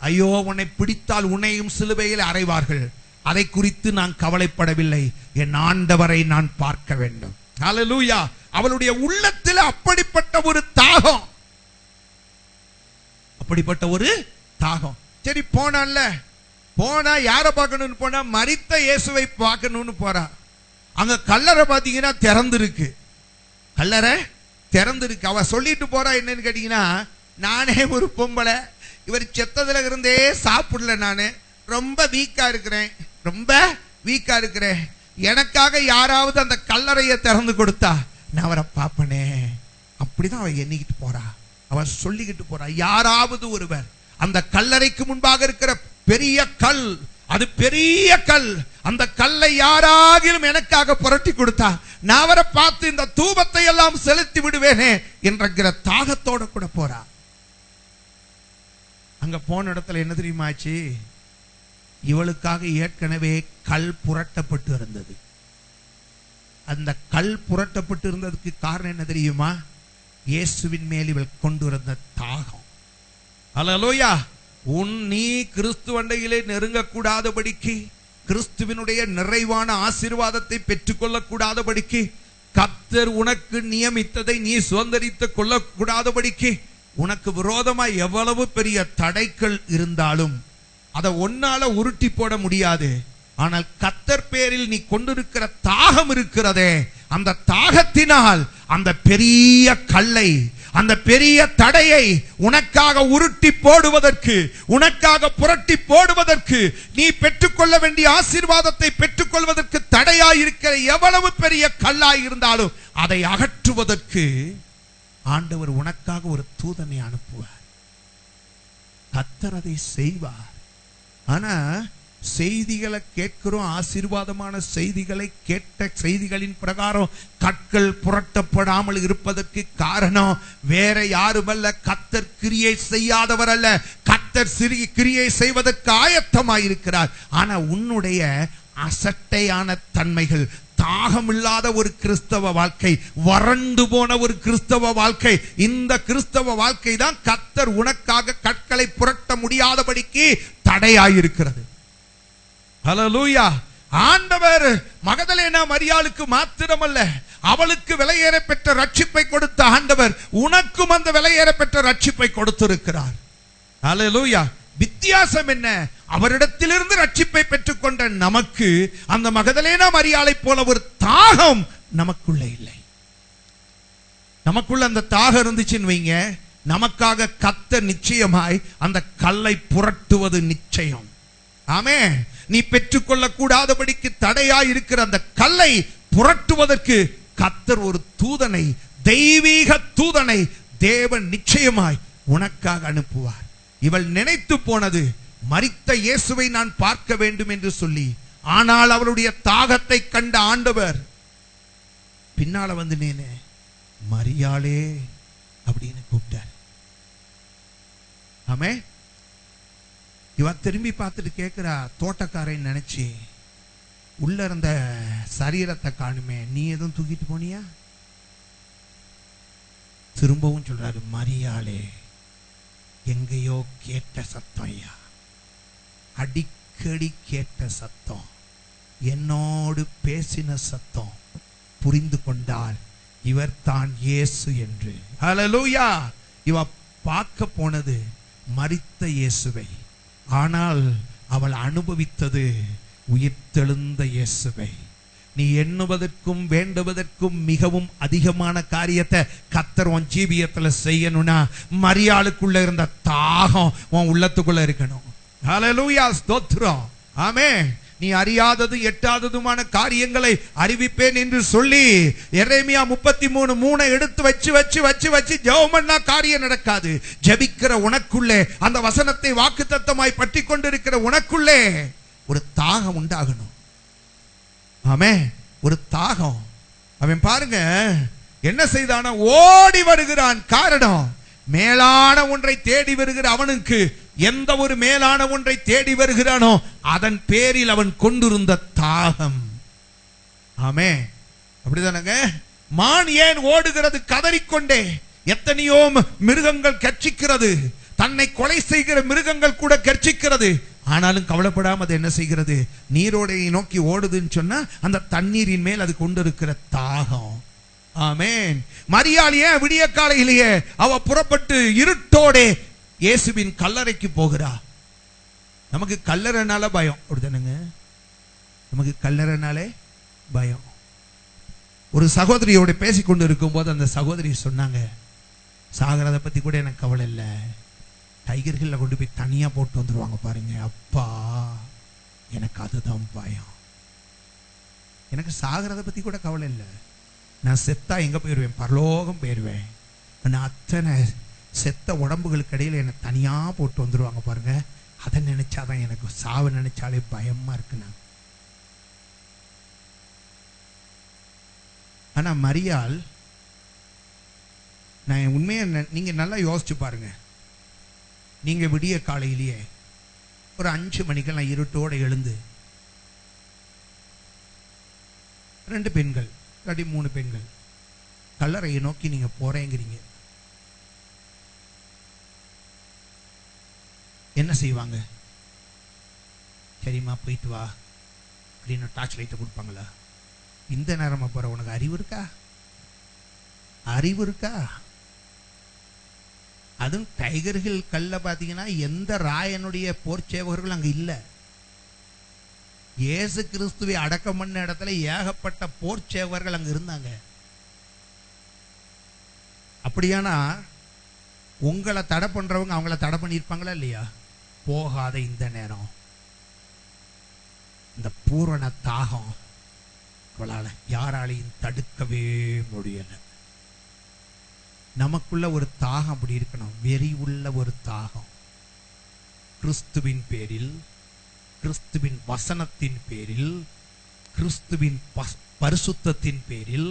ஐயோ, உன்னை பிடித்தால் உன்னையும் சிலுவையில் அறைவார்கள், அதை குறித்து நான் கவலைப்படவில்லை, என் ஆண்டவரை நான் பார்க்க வேண்டும். ஹல்லேலூயா! அவளுடைய உள்ளத்தில் அப்படிப்பட்ட ஒரு தாகம், அப்படிப்பட்ட ஒரு தாகம். சரி, போனா யாரை பார்க்கணும்னு போனா மரித்த இயேசுவை பார்க்கணும்னு போறா. அங்க கல்லறை பாத்தீங்கன்னா திறந்திருக்கு. கல்லறை திறந்திருக்கு. அவ சொல்லிட்டு போறா என்னன்னு கேட்டீங்கன்னா, நானே ஒரு பொம்பளை, இவர் செத்ததுல இருந்தே சாப்பிடல, நானு ரொம்ப வீக்கா இருக்கிறேன், எனக்காக யாராவது அந்த கல்லறையை திறந்து கொடுத்தா நான் அவரை பார்ப்பனே. அப்படிதான் அவ எண்ணிக்கிட்டு போறா, அவ சொல்லிக்கிட்டு போறா. யாராவது ஒருவர் அந்த கல்லறைக்கு முன்பாக இருக்கிற பெரிய கல், அது பெரிய கல், அந்த கல்லை யாராகிலும் எனக்காக புரட்டி கொடுத்தா நான் அவரை பார்த்து இந்த தூபத்தை எல்லாம் செலுத்தி விடுவேனே என்கிற தாகத்தோட கூட போறா. அங்க போன இடத்துல என்ன தெரியுமாச்சு? இவளுக்காக ஏற்கனவே கல் புரட்டப்பட்டு இருந்தது. அந்த கல் புரட்டப்பட்டு இருந்ததுக்கு காரணம் என்ன தெரியுமா? இயேசுவின் மேல் இவள் கொண்டு வந்த தாகம். அல்லேலூயா! நீ கிறிஸ்துவண்டையிலே நெருங்கக்கூடாதபடிக்கு, கிறிஸ்துவினுடைய நிறைவான ஆசீர்வாதத்தை பெற்றுக்கொள்ளக்கூடாதபடிக்கு, கர்த்தர் உனக்கு நியமித்ததை நீ சுதந்தரித்துக் கொள்ளக்கூடாதபடிக்கு, உனக்கு விரோதமாய் எவ்வளவு பெரிய தடைகள் இருந்தாலும் அதை ஒன்னால உருட்டி போட முடியாது. ஆனால் கர்த்தர் பேரில் நீ கொண்டிருக்கிற தாகம் இருக்கிறதே, அந்த தாகத்தினால் அந்த பெரிய கல்லை, அந்த பெரிய தடையை உனக்காக உருட்டி போடுவதற்கு, உனக்காக புரட்டி போடுவதற்கு, நீ பெற்றுக்கொள்ள வேண்டிய ஆசீர்வாதத்தை பெற்றுக்கொள்வதற்கு தடையாயிருக்கிற எவ்வளவு பெரிய கல்லாய் இருந்தாலும் அதை அகற்றுவதற்கு ஆண்டவர் உனக்காக ஒரு தூதனை அனுப்புவார். கர்த்தர் அதை செய்வார். ஆனா செய்திகளை கேட்கிறோம், ஆசீர்வாதமான செய்திகளை கேட்ட செய்திகளின் பிரகாரம் கற்கள் புரட்டப்படாமல் இருப்பதற்கு காரணம் வேற யாருமல்ல, கர்த்தர் கிரியை செய்யாதவர் அல்ல, கர்த்தர் கிரியை செய்வதற்கு ஆயத்தமாயிருக்கிறார். ஆனா உன்னுடைய அசட்டையான தன்மைகள், தாகமில்லாத ஒரு கிறிஸ்தவ வாழ்க்கை, வறண்டு போன ஒரு கிறிஸ்தவ வாழ்க்கை, இந்த கிறிஸ்தவ வாழ்க்கை தான் கர்த்தர் உனக்காக கற்களை புரட்ட முடியாதபடிக்கு தடையாயிருக்கிறது. ஹல்லேலூயா! ஆண்டவர் மகதலேனா மரியாளுக்கு மாத்திரமல்ல, அவளுக்கு விலையேற பெற்ற ரட்சிப்பை கொடுத்த ஆண்டவர் உனக்கும் அந்த விலையேற பெற்ற ரட்சிப்பை கொடுத்திருக்கிறார். ஹல்லேலூயா! வித்தியாசம் என்ன? அவரிடத்திலிருந்து ரட்சிப்பை பெற்றுக்கொண்ட நமக்கு அந்த மகதலேனா மரியாளை போல ஒரு தாகம் நமக்குள்ள இல்லை. நமக்குள்ள அந்த தாகம் இருந்துச்சுன்னு வைங்க, நமக்காக கர்த்தர் நிச்சயமாய் அந்த கல்லை புரட்டுவது நிச்சயம். ஆமென். நீ பெற்றுக்கொள்ள கூடாதபடிக்கு தடையாய் இருக்கிற அந்த கல்லை புரட்டுவதற்கு கர்த்தர் ஒரு தூதனை, தெய்வீக தூதனை தேவன் நிச்சயமாய் உனக்காக அனுப்புவார். இவள் நினைத்து போனது மரித்த இயேசுவை நான் பார்க்க வேண்டும் என்று சொல்லி. ஆனால் அவளுடைய தாகத்தை கண்ட ஆண்டவர் பின்னால வந்து நீனே மரியாளே அப்படின்னு கூப்பிட்டார். ஆமே. இவ திரும்பி பார்த்துட்டு கேட்கிறா, தோட்டக்காரன் நினைச்சு உள்ள இருந்த சரீரத்தை காணுமே, நீ எதுவும் தூக்கிட்டு போனியா? திரும்பவும் சொல்றாரு, மரியாளே. எங்கேயோ கேட்ட சத்தம் ஐயா, அடிக்கடி கேட்ட சத்தம், என்னோடு பேசின சத்தம். புரிந்து கொண்டால் இவர் தான் இயேசு என்று. ஹல்லேலூயா. இவ பார்க்க போனது மரித்த இயேசுவை, ஆனால் அவள் அனுபவித்தது உயிர்த்தெழுந்த இயேசுவை. நீ எண்ணுவதற்கும் வேண்டுவதற்கும் மிகவும் அதிகமான காரியத்தை கர்த்தர் உன் ஜீவியத்துல செய்யணும்னா மரியாளுக்குள்ள இருந்த தாகம் உன் உள்ளத்துக்குள்ள இருக்கணும். ஹல்லேலூயா, ஸ்தோத்திரம். ஆமென். நீ அறியாதது எட்டாததுமான காரியங்களை அறிவிப்பேன் என்று சொல்லி எரேமியா 33:3 எடுத்து வச்சு வச்சு வச்சு வச்சு ஜெபம் பண்ணா காரியம் நடக்காது. ஜெபிக்கிற உனக்குள்ளே, அந்த வசனத்தை வாக்குத்தத்தமாய் பற்றி கொண்டிருக்கிற உனக்குள்ளே ஒரு தாகம் உண்டாகணும். ஆமென். ஒரு தாகம். அவன் பாருங்க என்ன செய்தானா, ஓடி வருகிறான். காரணம், மேலான ஒன்றை தேடி வருகிற அவனுக்கு எந்த ஒரு மேலான ஒன்றை தேடி வருகிறானோ அதன் பேரில் அவன் கொண்டிருந்த தாகம். ஆமென். அப்படிதானங்க. மான் ஏன் ஓடுகிறது? கதறிக்கொண்டே. எத்தனையோ மிருகங்கள் கர்ச்சிக்கிறது, தன்னை கொலை செய்கிற மிருகங்கள் கூட கர்ச்சிக்கிறது. ஆனாலும் கவலைப்படாம அது என்ன செய்கிறது? நீரோடையை நோக்கி ஓடுதுன்னு சொன்னா அந்த தண்ணீரின் மேல் அது கொண்டிருக்கிற தாகம். ஆமென். மரியாள் ஏன் விடிய காலையிலேயே அவ புறப்பட்டு இருட்டோடே இயேசுவின் கல்லறைக்கு போகிறா? நமக்கு கல்லறைனால பயம். அப்படிதானுங்க. நமக்கு கல்லறைனாலே பயம். ஒரு சகோதரியோட பேசிக்கொண்டு இருக்கும் போது அந்த சகோதரி சொன்னாங்க, சாகிறத பத்தி கூட எனக்கு கவலை இல்லை, டைகர்கள்ல கொண்டு போய் தனியா போட்டு வந்துருவாங்க பாருங்க, அப்பா எனக்கு அதுதான் பயம். எனக்கு சாகிறத பத்தி கூட கவலை இல்லை. நான் செத்தா எங்க போயிருவேன்? பரலோகம் போயிருவேன். நான் அத்தனை செத்த உடம்புகளுக்கு இடையில என்னை தனியா போட்டு வந்துருவாங்க பாருங்க, அதை நினைச்சாதான் எனக்கு சாவு நினைச்சாலே பயமா இருக்குண்ணா. ஆனா மரியாள், நான் உண்மையா நீங்க நல்லா யோசிச்சு பாருங்க. நீங்க விடிய காலையிலேயே ஒரு 5 மணிக்கெல்லாம் இருட்டோட எழுந்து 2 பெண்கள் இல்லாட்டி 3 பெண்கள் கல்லறையை நோக்கி நீங்க போறேங்கிறீங்க, என்ன செய்வாங்க? சரிம்மா போயிட்டு வா அப்படின்னு டார்ச் லைட்டை கொடுப்பாங்களா? இந்த நேரமா போற உனக்கு அறிவு இருக்கா? அறிவு இருக்கா? அதுவும் டைகர்கள் கல்ல பாத்தீங்கன்னா எந்த ராயனுடைய போர் சேவகர்கள் அங்க இல்ல. இயேசு கிறிஸ்துவை அடக்கம் பண்ண இடத்துல ஏகப்பட்ட போர் சேவகர்கள் அங்க இருந்தாங்க. அப்படியானா உங்களை தடை பண்றவங்க அவங்கள தடை பண்ணியிருப்பாங்களா இல்லையா? போகாத இந்த நேரம், இந்த பூரண தாகம் அவளால யாராலையும் தடுக்கவே முடியல. நமக்குள்ள ஒரு தாகம் அப்படி இருக்கணும், வெறி உள்ள ஒரு தாகம். கிறிஸ்துவின் பேரில், கிறிஸ்துவின் வசனத்தின் பேரில், கிறிஸ்துவின் பரிசுத்தத்தின் பேரில்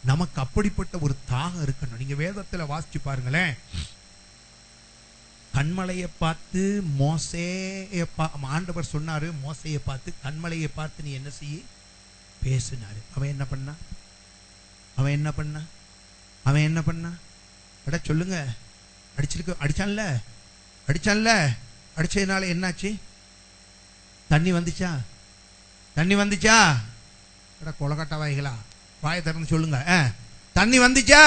நமக்கு அப்படிப்பட்ட ஒரு தாகம் இருக்கணும். நீங்க வேதத்துல வாசிச்சு பாருங்களேன். கண்மலையை பார்த்து மோசேயை ஆண்டவர் சொன்னாரு, மோசையை பார்த்து கண்மலையை பார்த்து நீ என்ன செய்ய பேசினாரு. அவன் என்ன பண்ணா? அவன் என்ன பண்ணா? அவன் என்ன பண்ணா? அட சொல்லுங்க. அடிச்சான்ல, அடிச்சான்ல, அடிச்சதுனால என்னாச்சு? தண்ணி வந்துச்சா? தண்ணி வந்துச்சா? அட கொலக்கட்ட வாய்களா, வாயை திறந்து சொல்லுங்க. தண்ணி வந்துச்சா?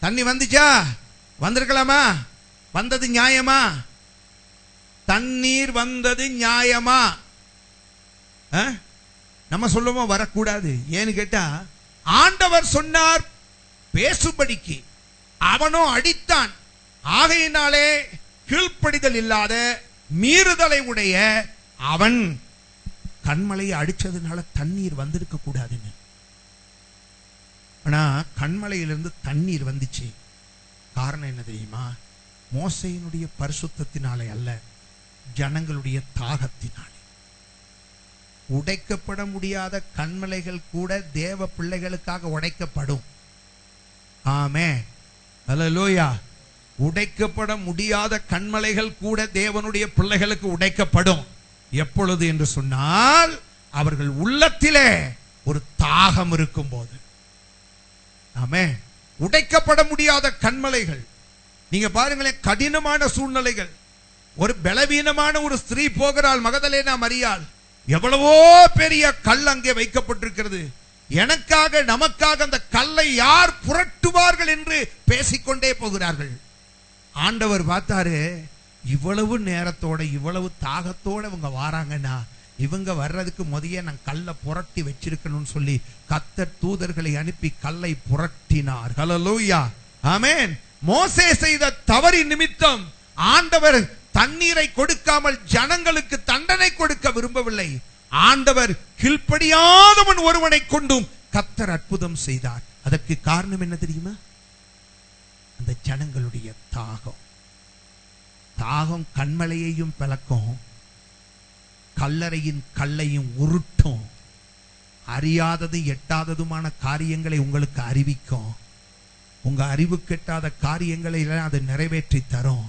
தண்ணி வந்துச்சா? வந்திருக்கலாமா? வந்தது நியாயமா? தண்ணீர் வந்தது நியாயமா? நம்ம சொல்லுவோம் வரக்கூடாது. ஏன்னு கேட்டா ஆண்டவர் சொன்னார் பேசும்படிக்கு, அவனோ அடித்தான். ஆகையினாலே கீழ்ப்படிதல் இல்லாத மீறுதலை உடைய அவன் கண்மலையை அடிச்சதுனால தண்ணீர் வந்திருக்க கூடாதுன்னு. ஆனா கண்மலையிலிருந்து தண்ணீர் வந்துச்சு. காரணம் என்ன தெரியுமா? மோசையினுடைய பரிசுத்தத்தினாலே அல்ல, ஜனங்களுடைய தாகத்தினாலே. உடைக்கப்பட முடியாத கண்மலைகள் கூட தேவ பிள்ளைகளுக்காக உடைக்கப்படும். ஆமென், அல்லேலூயா. உடைக்கப்பட முடியாத கண்மலைகள் கூட தேவனுடைய பிள்ளைகளுக்கு உடைக்கப்படும். எப்பொழுது என்று சொன்னால் அவர்கள் உள்ளத்திலே ஒரு தாகம் இருக்கும் போது. ஆமென். உடைக்கப்பட முடியாத கண்மலைகள். நீங்க பாருங்களேன், கடினமான சூழ்நிலைகள். ஒரு பலவீனமான ஒரு ஸ்திரீ போகிறாள், மகதலேனா மரியாள். எவ்வளவோ பெரிய கல் அங்கே வைக்கப்பட்டிருக்கிறது. எனக்காக நமக்காக அந்த கல்லை யார் புரட்டுவார்கள் என்று பேசிக்கொண்டே போகிறார்கள். ஆண்டவர் பார்த்தாரு, இவ்வளவு நேரத்தோட இவ்வளவு தாகத்தோட இவங்க வாராங்கன்னா இவங்க வர்றதுக்கு முதல்ல நான் கல்லை புரட்டி வச்சிருக்கணும்னு சொல்லி கர்த்தர் தூதர்களை அனுப்பி கல்லை புரட்டினார். ஹல்லேலூயா, ஆமென். மோசே செய்த தவறின் நிமித்தம் ஆண்டவர் தண்ணீரை கொடுக்காமல் ஜனங்களுக்கு தண்டனை கொடுக்க விரும்பவில்லை. ஆண்டவர் கீழ்ப்படியாதவன் ஒருவனை கொண்டும் கர்த்தர் அற்புதம் செய்தார். அதற்கு காரணம் என்ன தெரியுமா? அந்த ஜனங்களுடைய தாகம். தாகம் கண்மலையையும் பிளக்கும், கல்லறையின் கல்லையும் உருட்டும், அறியாததும் எட்டாததுமான காரியங்களை உங்களுக்கு அறிவிக்கும். உங்க அறிவு கெட்டாத காரியங்களை எல்லாம் அது நிறைவேற்றி தரும்.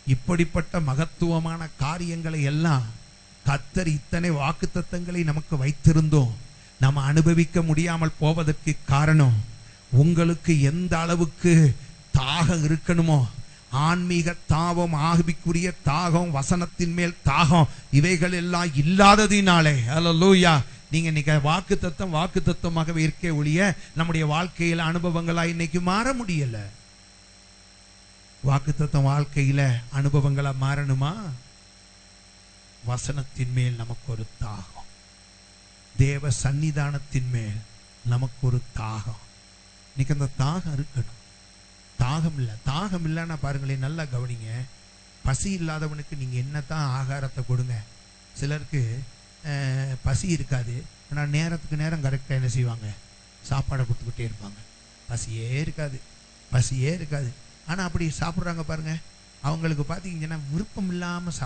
இப்படிப்பட்ட மகத்துவமான காரியங்களை எல்லாம் கர்த்தர் இத்தனை வாக்குத்தத்தங்களை நமக்கு வைத்திருந்தோம் நம்ம அனுபவிக்க முடியாமல் போவதற்கு காரணம், உங்களுக்கு எந்த அளவுக்கு தாகம் இருக்கணுமோ, ஆன்மீக தாகம், ஆவிக்குரிய தாகம், வசனத்தின் மேல் தாகம், இவைகள் எல்லாம் இல்லாததினாலே. ஹல்லேலூயா. நீங்க இன்னைக்கு வாக்கு தத்துவமாகவே இருக்கே ஒழிய நம்முடைய வாழ்க்கையில அனுபவங்களா இன்னைக்கு மாற முடியல. வாக்கு தத்துவம் வாழ்க்கையில அனுபவங்களா மாறணுமா? வசனத்தின் மேல் நமக்கு ஒரு தாகம், தேவ சன்னிதானத்தின் மேல் நமக்கு ஒரு தாகம். இன்னைக்கு அந்த தாகம் இருக்கணும். தாகம் இல்லைன்னா பாருங்களேன், நல்லா கவனிங்க. பசி இல்லாதவனுக்கு நீங்க என்னத்தான் ஆகாரத்தை கொடுங்க. சிலருக்கு பசி இருக்காது, ஆனால் நேரத்துக்கு நேரம் கரெக்டாக என்ன செய்வாங்க, சாப்பாடை கொடுத்துக்கிட்டே இருப்பாங்க. பசியே இருக்காது. ஆனால் அப்படி சாப்பிட்றாங்க பாருங்க, அவங்களுக்கு பார்த்தீங்கன்னா விருப்பம் இல்லாமல்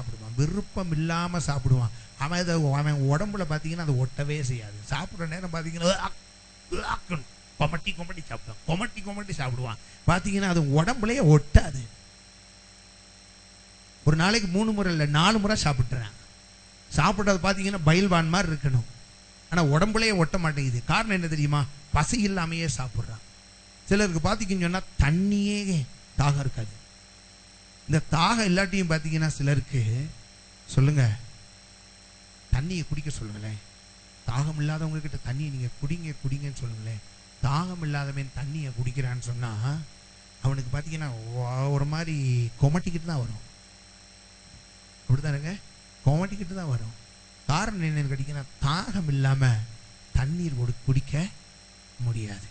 சாப்பிடுவான். அவன் உடம்புல பார்த்தீங்கன்னா அது ஒட்டவே செய்யாது. சாப்பிட்ற நேரம் பார்த்தீங்கன்னா கொமட்டி சாப்பிடுவான். பார்த்தீங்கன்னா அது உடம்புலயே ஒட்டாது. ஒரு நாளைக்கு 3 முறை இல்லை 4 முறை சாப்பிட்றாங்க. சாப்பிட்றது பார்த்தீங்கன்னா பயில்வான் மாதிரி இருக்கணும், ஆனால் உடம்புலயே ஒட்ட மாட்டேங்குது. காரணம் என்ன தெரியுமா? பசி இல்லாமையே சாப்பிட்றான். சிலருக்கு பார்த்தீங்கன்னு சொன்னா தண்ணியே தாகம் இருக்காது. இந்த தாகம் இல்லாட்டியும் பார்த்தீங்கன்னா சிலருக்கு சொல்லுங்க, தண்ணியை குடிக்க சொல்லுங்களேன். தாகம் இல்லாதவங்க கிட்ட தண்ணியை நீங்க குடிங்கன்னு சொல்லுங்களேன். தாகம் இல்லாதவன் தண்ணியை குடிக்கிறான்னு சொன்னா அவனுக்கு பார்த்தீங்கன்னா ஒரு மாதிரி கொமட்டிக்கிட்டு தான் வரும். அப்படித்தானுங்க, கொமட்டிக்கிட்டு தான் வரும். காரணம் என்னன்னு கேட்டீங்கன்னா, தாகம் இல்லாம தண்ணீர் குடிக்க முடியாது.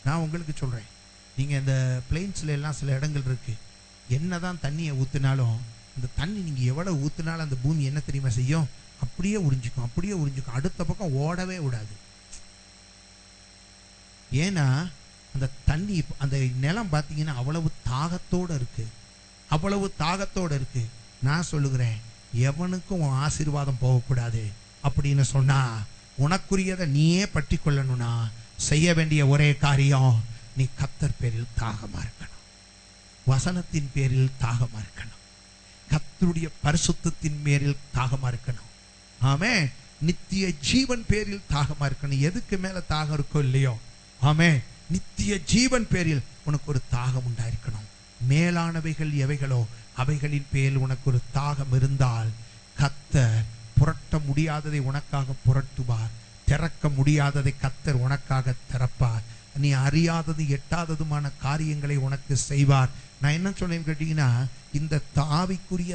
நான் உங்களுக்கு சொல்றேன், நீங்க இந்த பிளெயின்ஸ்ல எல்லாம் சில இடங்கள் இருக்கு, என்னதான் தண்ணியை ஊத்தினாலும் அந்த தண்ணி நீங்க எவ்வளவு ஊத்தினாலும் அந்த பூமி என்ன தெரியுமா செய்யும்? அப்படியே உறிஞ்சிக்கும். அடுத்த பக்கம் ஓடவே விடாது. ஏன்னா அந்த தண்ணி, அந்த நிலம் பார்த்தீங்கன்னா அவ்வளவு தாகத்தோட இருக்கு. நான் சொல்லுகிறேன், எவனுக்கும் உன் ஆசீர்வாதம் போகக்கூடாது அப்படின்னு சொன்னா, உனக்குரியதை நீயே பற்றி கொள்ளணும்னா செய்ய வேண்டிய ஒரே காரியம், நீ கர்த்தர் பேரில் தாகமா இருக்கணும், வசனத்தின் பேரில் தாகமா இருக்கணும், கர்த்தருடைய பரிசுத்தத்தின் பேரில் தாகமா இருக்கணும். ஆமே, நித்திய ஜீவன் பேரில் தாகமா இருக்கணும். எதுக்கு மேல தாகம் இருக்கோ இல்லையோ, ஆமே, நித்திய ஜீவன் பேரில் உனக்கு ஒரு தாகம் உண்டாயிருக்கணும். மேலானவைகள் எவைகளோ அவைகளின் பேரில் உனக்கு ஒரு தாகம் இருந்தால் கர்த்தர் புரட்ட முடியாததை உனக்காக புரட்டுவார், திறக்க முடியாததை கர்த்தர் உனக்காக திறப்பார். நீ அறியாதது எட்டாததுமான காரியங்களை உனக்கு செய்வார். நான் என்ன சொன்னேன்னு கேட்டீங்கன்னா, இந்த ஆவிக்குரிய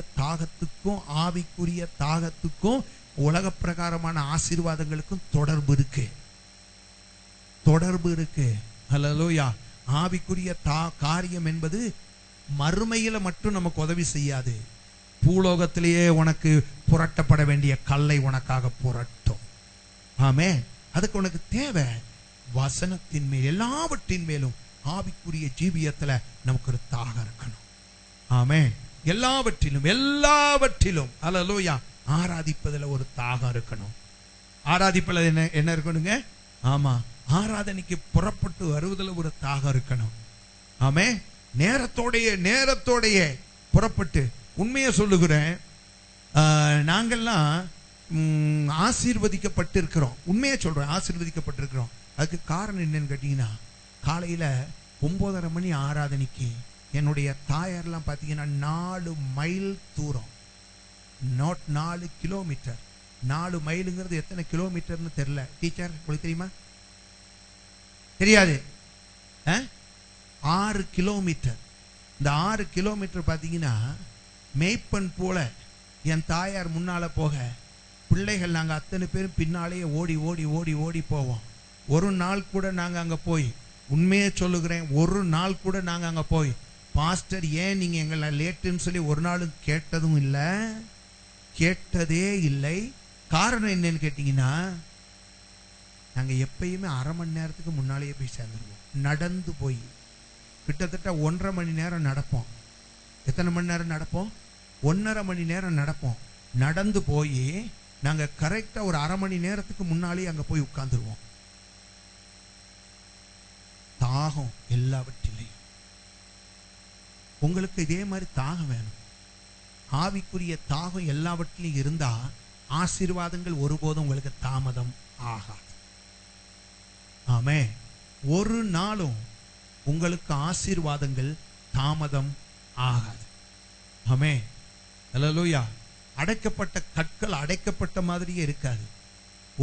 தாகத்துக்கும் உலக பிரகாரமான ஆசீர்வாதங்களுக்கும் தொடர்பு இருக்கு. ஹல்லேலூயா. ஆவிக்குரிய காரியம் என்பது மறுமையில மட்டும் நமக்கு உதவி செய்யாது, பூலோகத்திலேயே உனக்கு புரட்டப்பட வேண்டிய கல்லை உனக்காக புரட்டும். ஆமே, அதுக்கு உனக்கு தேவை வசனத்தின் மேல், எல்லாவற்றின் மேலும் ஆவிக்குரிய ஜீவியத்துல நமக்கு ஒரு தாகம் இருக்கணும். ஆமே, எல்லாவற்றிலும் ஹல்லேலூயா ஆராதிப்பதுல ஒரு தாகம் இருக்கணும். ஆராதிப்பதுல என்ன இருக்கணுங்க? ஆமா, ஆராதனைக்கு புறப்பட்டு வருவதில் ஒரு தாகம் இருக்கணும். ஆமே, நேரத்தோடைய புறப்பட்டு. உண்மையை சொல்லுகிறேன், நாங்கள்லாம் ஆசீர்வதிக்கப்பட்டிருக்கிறோம். உண்மையை சொல்றேன், ஆசீர்வதிக்கப்பட்டிருக்கிறோம். அதுக்கு காரணம் என்னன்னு கேட்டீங்கன்னா, காலையில 9:30 மணி ஆராதனைக்கு என்னுடைய தாயார்லாம் பார்த்தீங்கன்னா 4 மைல் தூரம், 4 கிலோமீட்டர். 4 மைலுங்கிறது எத்தனை கிலோமீட்டர்னு தெரியல. டீச்சர் உங்களுக்கு தெரியுமா? தெரியாது. 6 கிலோமீட்டர். இந்த 6 கிலோமீட்டர் பார்த்தீங்கன்னா மேய்ப்பன் போல என் தாயார் முன்னால போக, பிள்ளைகள் நாங்கள் அத்தனை பேரும் பின்னாலேயே ஓடி ஓடி ஓடி ஓடி போவோம். ஒரு நாள் கூட நாங்கள் அங்கே போய், உண்மையே சொல்லுகிறேன், ஒரு நாள் கூட நாங்கள் அங்கே போய் பாஸ்டர் ஏன் நீங்கள் எங்களை லேட்டுன்னு சொல்லி ஒரு நாளும் கேட்டதும் இல்லை, கேட்டதே இல்லை. காரணம் என்னன்னு கேட்டிங்கன்னா, நாங்கள் எப்பயுமே அரை மணி நேரத்துக்கு முன்னாலேயே போய் சேர்ந்துருவோம். நடந்து போய் கிட்டத்தட்ட 1.5 மணி நேரம் நடப்போம். எத்தனை மணி நேரம் நடப்போம்? 1.5 மணி நேரம் நடப்போம். நடந்து போய் நாங்கள் கரெக்டாக ஒரு அரை மணி நேரத்துக்கு முன்னாலேயே அங்கே போய் உட்கார்ந்துருவோம். தாகம் எல்லாவற்றிலையும். உங்களுக்கு இதே மாதிரி தாகம் வேணும். ஆவிக்குரிய தாகம் எல்லாவற்றிலையும் இருந்தா ஆசீர்வாதங்கள் ஒருபோதும் உங்களுக்கு தாமதம் ஆகாது. ஆமே. ஒரு நாளும் உங்களுக்கு ஆசீர்வாதங்கள் தாமதம் ஆகாது. ஆமே. அல்லேலூயா. அடைக்கப்பட்ட கற்கள் அடைக்கப்பட்ட மாதிரியே இருக்காது.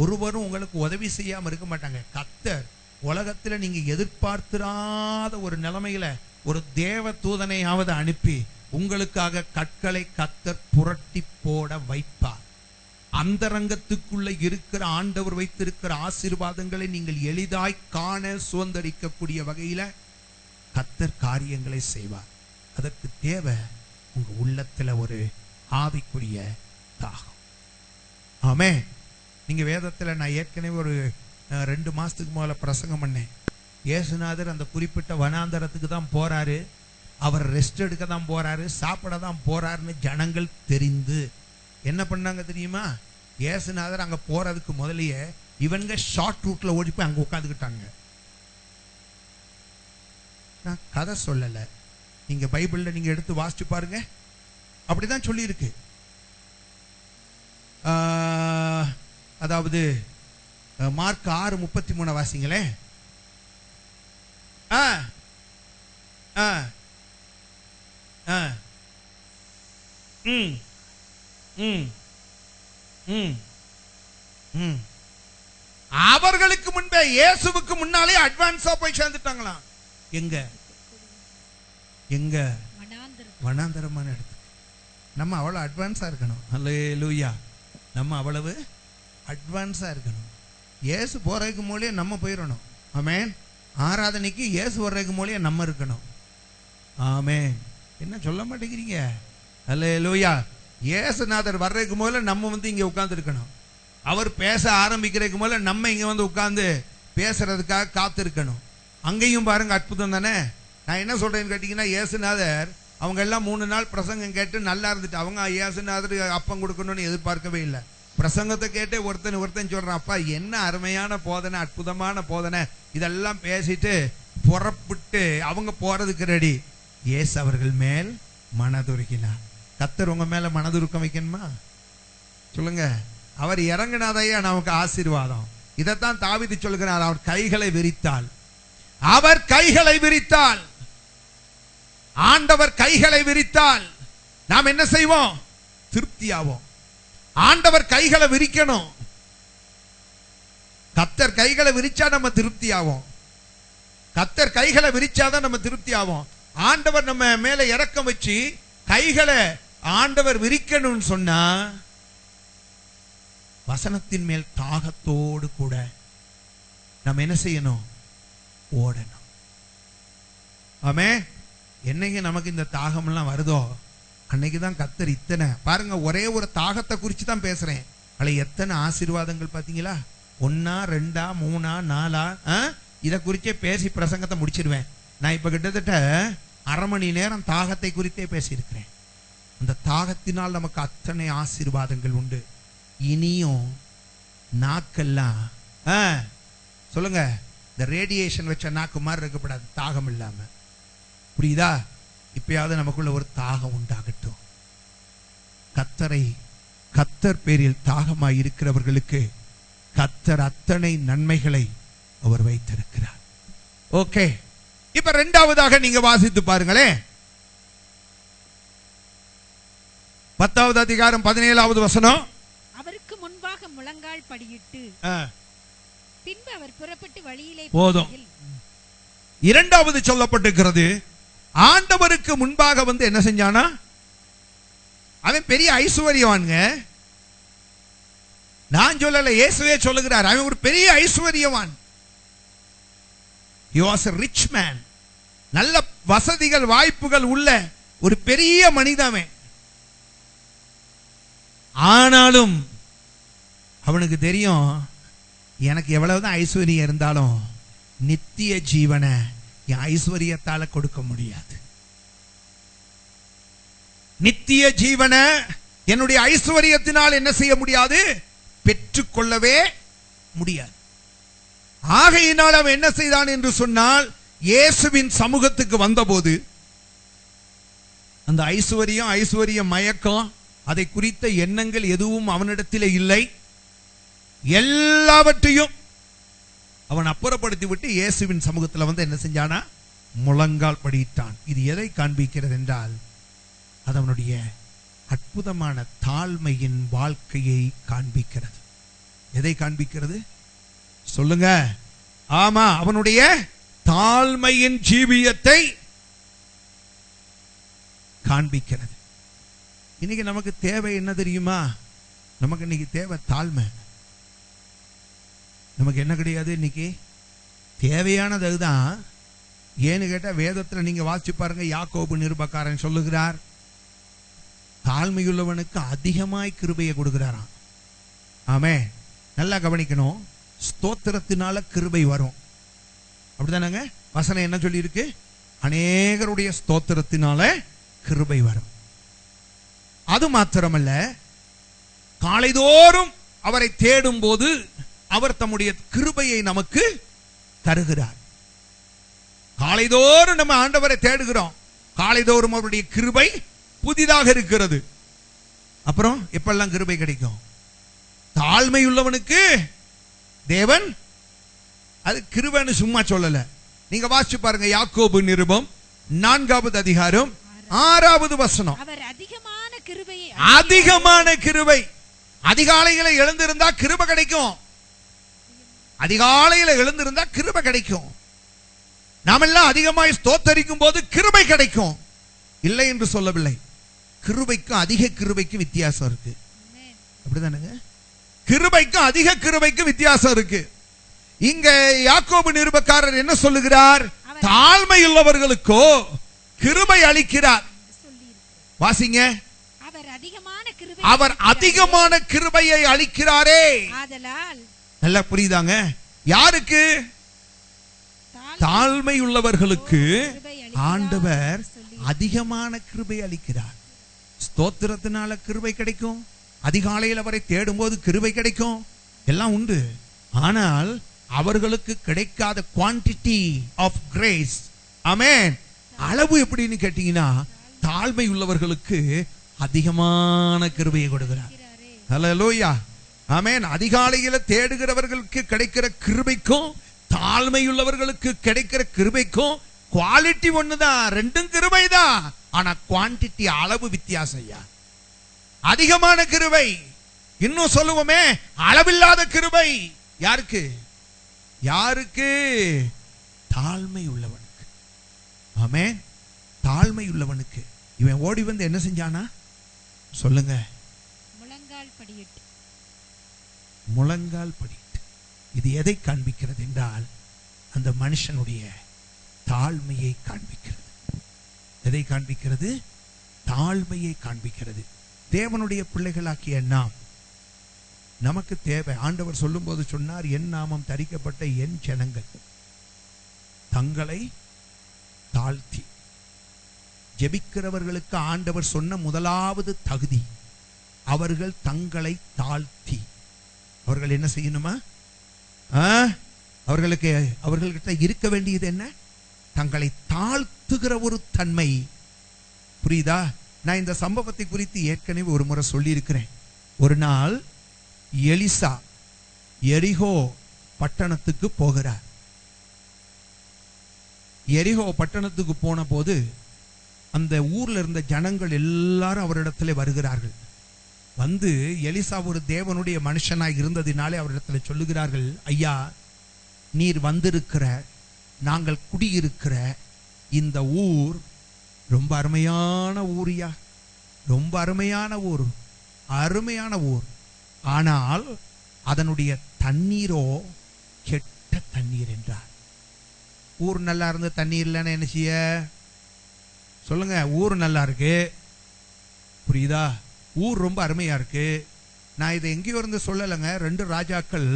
ஒருவரும் உங்களுக்கு உதவி செய்யாம இருக்க மாட்டாங்க. கர்த்தர் உலகத்துல நீங்க எதிர்பார்த்திராத ஒரு நிலைமையில ஒரு தேவ தூதனையாவது அனுப்பி உங்களுக்காக கற்களை கர்த்தர் புரட்டி போட வைப்பார். அந்தரங்கத்துக்குள்ள இருக்கிற ஆண்டவர் வைத்திருக்கிற ஆசீர்வாதங்களை நீங்கள் எளிதாய் காண சுதந்திரிக்கக்கூடிய வகையில கர்த்தர் காரியங்களை செய்வார். அதற்கு தேவை உங்க உள்ளத்துல ஒரு ஆவிக்குரிய தாகம். ஆமே. நீங்க வேதத்துல நான் ஏற்கனவே ஒரு 2 மாசத்துக்கு முதல்ல பிரசங்கம் பண்ணேன். இயேசுநாதர் அந்த குறிப்பிட்ட வனாந்தரத்துக்கு தான் போறாரு. அவர் ரெஸ்ட் எடுக்க தான் போறாரு, சாப்பிட தான் போறாருன்னு ஜனங்கள் தெரிந்து என்ன பண்ணாங்க தெரியுமா? இயேசுநாதர் அங்க போறதுக்கு முதலையே இவங்க ஷார்ட் ரூட்ல ஓடி போய் அங்க உட்காந்துக்கிட்டாங்க. நான் கதை சொல்லல, நீங்க பைபிள்ல நீங்க எடுத்து வாசிச்சு பாருங்க. அப்படிதான் சொல்லி இருக்கு. அதாவது மார்க் 6:33 வாசிங்களே. அவர்களுக்கு முன்பே இயேசுவுக்கு முன்னாலே அட்வான்ஸா போய் சேர்ந்துட்டாங்களாம். எங்க எங்க வனாந்தரமான இடத்துக்கு. நம்ம அவ்வளவு அட்வான்ஸா இருக்கணும். அல்லேலூயா. நம்ம அவ்வளவு அட்வான்ஸா இருக்கணும். இயேசு போறதுக்கு மூலையே நம்ம போயிடணும். ஆமென். ஆராதனைக்கு இயேசு வர்றதுக்கு மூலையே நம்ம இருக்கணும். ஆமென். என்ன சொல்ல மாட்டேங்கிறீங்க? அல்லேலூயா. இயேசுநாதர் வர்றதுக்கு முதல்ல நம்ம வந்து இங்க உட்கார்ந்து இருக்கணும். அவர் பேச ஆரம்பிக்கிறதுக்கு முதல்ல நம்ம இங்க வந்து உட்கார்ந்து பேசுறதுக்காக காத்து இருக்கணும். அங்கேயும் பாருங்க அற்புதம் தானே. நான் என்ன சொல்றேன்னு கேட்டீங்கன்னா, இயேசுநாதர் அவங்க எல்லாம் 3 நாள் பிரசங்கம் கேட்டு நல்லா இருந்துட்டு, அவங்க இயேசுநாதர் அப்பம் கொடுக்கணும்னு எதிர்பார்க்கவே இல்லை. பிரசங்கத்தை கேட்டே ஒருத்தன் சொல்றான், அப்பா என்ன அருமையான போதனை, அற்புதமான போதனை, இதெல்லாம் பேசிட்டு புறப்பட்டு அவங்க போறதுக்கு ரெடி. இயேசு அவர்கள் மேல் மனதுருகினார். கர்த்தர் உங்க மேல மனதுருக்கம் வைக்கணுமா? சொல்லுங்க. அவர் இறங்கினாதையா நமக்கு ஆசீர்வாதம். இதைத்தான் தாவீது சொல்கிறார், அவர் கைகளை விரித்தால், அவர் கைகளை விரித்தால், ஆண்டவர் கைகளை விரித்தால் நாம் என்ன செய்வோம்? திருப்தியாவோம். ஆண்டவர் கைகளை விரிக்கணும். கர்த்தர் கைகளை விரிச்சா நம்ம திருப்தி ஆவோம். கர்த்தர் கைகளை விரிச்சாதான் நம்ம திருப்தி ஆவோம். ஆண்டவர் நம்ம மேல இரக்கம் வச்சு கைகளை ஆண்டவர் விரிக்கணும்னு சொன்னா வசனத்தின் மேல் தாகத்தோடு கூட நம்ம என்ன செய்யணும்? ஓடணும். ஆமே. என்னைக்கு நமக்கு இந்த தாகம் எல்லாம் வருதோ அன்னைக்குதான் கர்த்தர் இத்தனை பாருங்க, ஒரே ஒரு தாகத்தை குறிச்சு தான் பேசுறேன். அதுல எத்தனை ஆசீர்வாதங்கள் பாத்தீங்களா? 1 2 3 4 இத குறிச்சே பேசி பிரசங்கத்தை முடிச்சிருவேன். நான் இப்ப கிட்டத்தட்ட அரை மணி நேரம் தாகத்தை குறித்தே பேசியிருக்கிறேன். அந்த தாகத்தினால் நமக்கு அத்தனை ஆசீர்வாதங்கள் உண்டு. இனியும் நாக்கெல்லாம் சொல்லுங்க, இந்த ரேடியேஷன் வச்ச நாக்கு மாதிரி இருக்கப்படாது தாகம் இல்லாம. புரியுதா? இப்பயாவது நமக்குள்ள ஒரு தாகம் உண்டாகட்டும். கர்த்தர் பேரில் தாகமாய் இருக்கிறவர்களுக்கு கர்த்தர் அத்தனை நன்மைகளை அவர் வைத்திருக்கிறார். ஓகே. இப்ப 2வதாக நீங்க வாசித்து பாருங்களேன். 10வது அதிகாரம் 17வது வசனம். அவருக்கு முன்பாக முழங்கால் படியிட்டு பின்பு அவர் புறப்பட்டு வழியிலே போதும். இரண்டாவது சொல்லப்பட்டிருக்கிறது, ஆண்டவருக்கு முன்பாக வந்து என்ன செஞ்சானா? அவன் பெரிய ஐஸ்வர்யவான்ங்க. நான் சொல்லல, இயேசுவே சொல்லுகிறார், அவன் ஒரு பெரிய ஐஸ்வர்யவான். He was a rich man. நல்ல வசதிகள் வாய்ப்புகள் உள்ள ஒரு பெரிய மனிதன். ஆனாலும் அவனுக்கு தெரியும், எனக்கு எவ்வளவுதான் ஐஸ்வர்யம் இருந்தாலும் நித்திய ஜீவனை என் ஐஸ்வர்யத்தால கொடுக்க முடியாது. நித்திய ஜீவனை என்னுடைய ஐஸ்வர்யத்தினால் என்ன செய்ய முடியாது? பெற்றுக்கொள்ளவே முடியாது. ஆகையினால் அவன் என்ன செய்தான் என்று சொன்னால், இயேசுவின் சமூகத்துக்கு வந்தபோது அந்த ஐஸ்வர்ய மயக்கம், அதை குறித்த எண்ணங்கள் எதுவும் அவனிடத்தில் இல்லை. எல்லாவற்றையும் அவன் அப்புறப்படுத்தி விட்டு இயேசுவின் சமூகத்தில் வந்து என்ன செஞ்சானா? முழங்கால் படியிட்டான். இது எதை காண்பிக்கிறது என்றால், அது அவனுடைய அற்புதமான தாழ்மையின் வாழ்க்கையை காண்பிக்கிறது. எதை காண்பிக்கிறது சொல்லுங்க? ஆமா, அவனுடைய தாழ்மையின் ஜீவியத்தை காண்பிக்கிறது. இன்னைக்கு நமக்கு தேவை என்ன தெரியுமா? நமக்கு இன்னைக்கு தேவை தாழ்மை. நமக்கு என்ன கிடையாது இன்னைக்கு? தேவையானது அதுதான். ஏன்னு கேட்டா, வேதத்துல நீங்க வாசிச்சு பாருங்க, யாக்கோபு நிருபக்காரன் சொல்லுகிறார், தாழ்மையுள்ளவனுக்கு அதிகமாய் கிருபையை கொடுக்கிறாராம். ஆமே, நல்லா கவனிக்கணும். ஸ்தோத்திரத்தினால கிருபை வரும், அப்படிதானங்க? வசனம் என்ன சொல்லி இருக்கு? அநேகருடைய ஸ்தோத்திரத்தினால கிருபை வரும். அது மாத்திரமல்ல, காலைதோறும் அவரை தேடும் போது அவர் தம்முடைய கிருபையை நமக்கு தருகிறார். காலைதோறும் நம்ம ஆண்டவரை தேடுகிறோம், காலைதோறும் அவருடைய கிருபை புதிதாக இருக்கிறது. அப்புறம் எப்பெல்லாம் கிருபை கிடைக்கும்? தாழ்மை உள்ளவனுக்கு தேவன், அது கிருபைன்னு சும்மா சொல்லல. நீங்க வாசிச்சு பாருங்க, யாக்கோபு நிருபம் 4வது அதிகாரம் 6வது வசனம். அவர் அதிகமான கிருபையை, அதிகமான கிருபை. அதிகாலையில எழுந்திருந்தா கிருபை கிடைக்கும். அதிகாலையில எழுந்திருந்தா கிருபை கிடைக்கும். நாமெல்லாம் அதிகமாய் ஸ்தோத்தரிக்கும் போது கிருபை கிடைக்கும், இல்லை என்று சொல்லவில்லை. கிருபைக்கும் அதிக கிருபைக்கும் வித்தியாசம் இருக்கு, அப்படிதானுங்க? கிருபைக்கும் அதிக கிருபைக்கும் வித்தியாசம் இருக்கு. இங்க யாக்கோபு நிருபக்காரர் என்ன சொல்லுகிறார்? தாழ்மையுள்ளவர்களுக்கோ கிருபை அளிக்கிறார். வாசிங்க, அவர் அதிகமான கிருபையை அளிக்கிறாரே. நல்லா புரியுதாங்க? யாருக்கு? தாழ்மையுள்ளவர்களுக்கு ஆண்டவர் அதிகமான கிருபை அளிக்கிறார். ஸ்தோத்திரத்தினால கிருபை கிடைக்கும், அதிகாலையில் அவரை தேடும் போது கிருபை கிடைக்கும், எல்லாம் உண்டு. ஆனால் அவர்களுக்கு கிடைக்காத குவான்டிட்டி ஆஃப் கிரேஸ், ஆமென், அளவு எப்படின்னு கேட்டீங்கன்னா, தாழ்மை உள்ளவர்களுக்கு அதிகமான கிருபையை கொடுக்கிறார். ஹல்லேலூயா, ஆமென். அதிகாலையில தேடுகிறவர்களுக்கு கிடைக்கிற கிருபைக்கும் தாழ்மையுள்ளவர்களுக்கு கிடைக்கிற கிருபைக்கும் குவாலிட்டி ஒண்ணுதான், ரெண்டும் கிருபை தான். ஆனா குவான்டிட்டி, அளவு வித்தியாசம். ஐயா, அதிகமான கிருபை, இன்னும் சொல்லுவோமே அளவில்லாத கிருபை யாருக்கு? யாருக்கு? தாழ்மை உள்ளவனுக்கு. ஆமென், தாழ்மை உள்ளவனுக்கு. இவன் ஓடி வந்து என்ன செஞ்சானா சொல்லுங்க? முழங்கால் படியிட்டு. முழங்கால் படியிட்டு. இது எதை காண்பிக்கிறது என்றால், அந்த மனுஷனுடைய தாழ்மையை காண்பிக்கிறது. எதை காண்பிக்கிறது? தாழ்மையை காண்பிக்கிறது. தேவனுடைய பிள்ளைகளாக்கிய நாம், நமக்கு தேவை. ஆண்டவர் சொல்லும் போது சொன்னார், என் நாமம் தரிக்கப்பட்ட என் ஜனங்கள் தங்களை தாழ்த்தி. ஜெபிக்கிறவர்களுக்கு ஆண்டவர் சொன்ன முதலாவது தகுதி, அவர்கள் தங்களை தாழ்த்தி. அவர்கள் என்ன செய்யணுமா? அவர்கள்கிட்ட இருக்க வேண்டியது என்ன? தங்களை தாழ்த்துகிற ஒரு தன்மை. புரியுதா? நான் இந்த சம்பவத்தை குறித்து ஏற்கனவே ஒரு முறை சொல்லி இருக்கிறேன். ஒரு நாள் எலிசா எரிகோ பட்டணத்துக்கு போகிறார். எரிகோ பட்டணத்துக்கு போன போது அந்த ஊர்ல இருந்த ஜனங்கள் எல்லாரும் அவரிடத்துல வருகிறார்கள். வந்து எலிசா ஒரு தேவனுடைய மனுஷனாய் இருந்ததினாலே அவரிடத்துல சொல்லுகிறார்கள், ஐயா, நீர் வந்திருக்கிற, நாங்கள் குடியிருக்கிற இந்த ஊர் ரொம்ப அருமையான ஊரியா, ரொம்ப அருமையான ஊர், அருமையான ஊர். ஆனால் அதனுடைய தண்ணீரோ கெட்ட தண்ணீர் என்றார். ஊர் நல்லா இருந்து தண்ணீர் இல்லைன்னு என்ன செய்ய சொல்லுங்க? ஊர் நல்லா இருக்கு, புரியுதா? ஊர் ரொம்ப அருமையா இருக்கு. நான் இதை எங்கேயோ இருந்து சொல்லலைங்க. 2 ராஜாக்கள்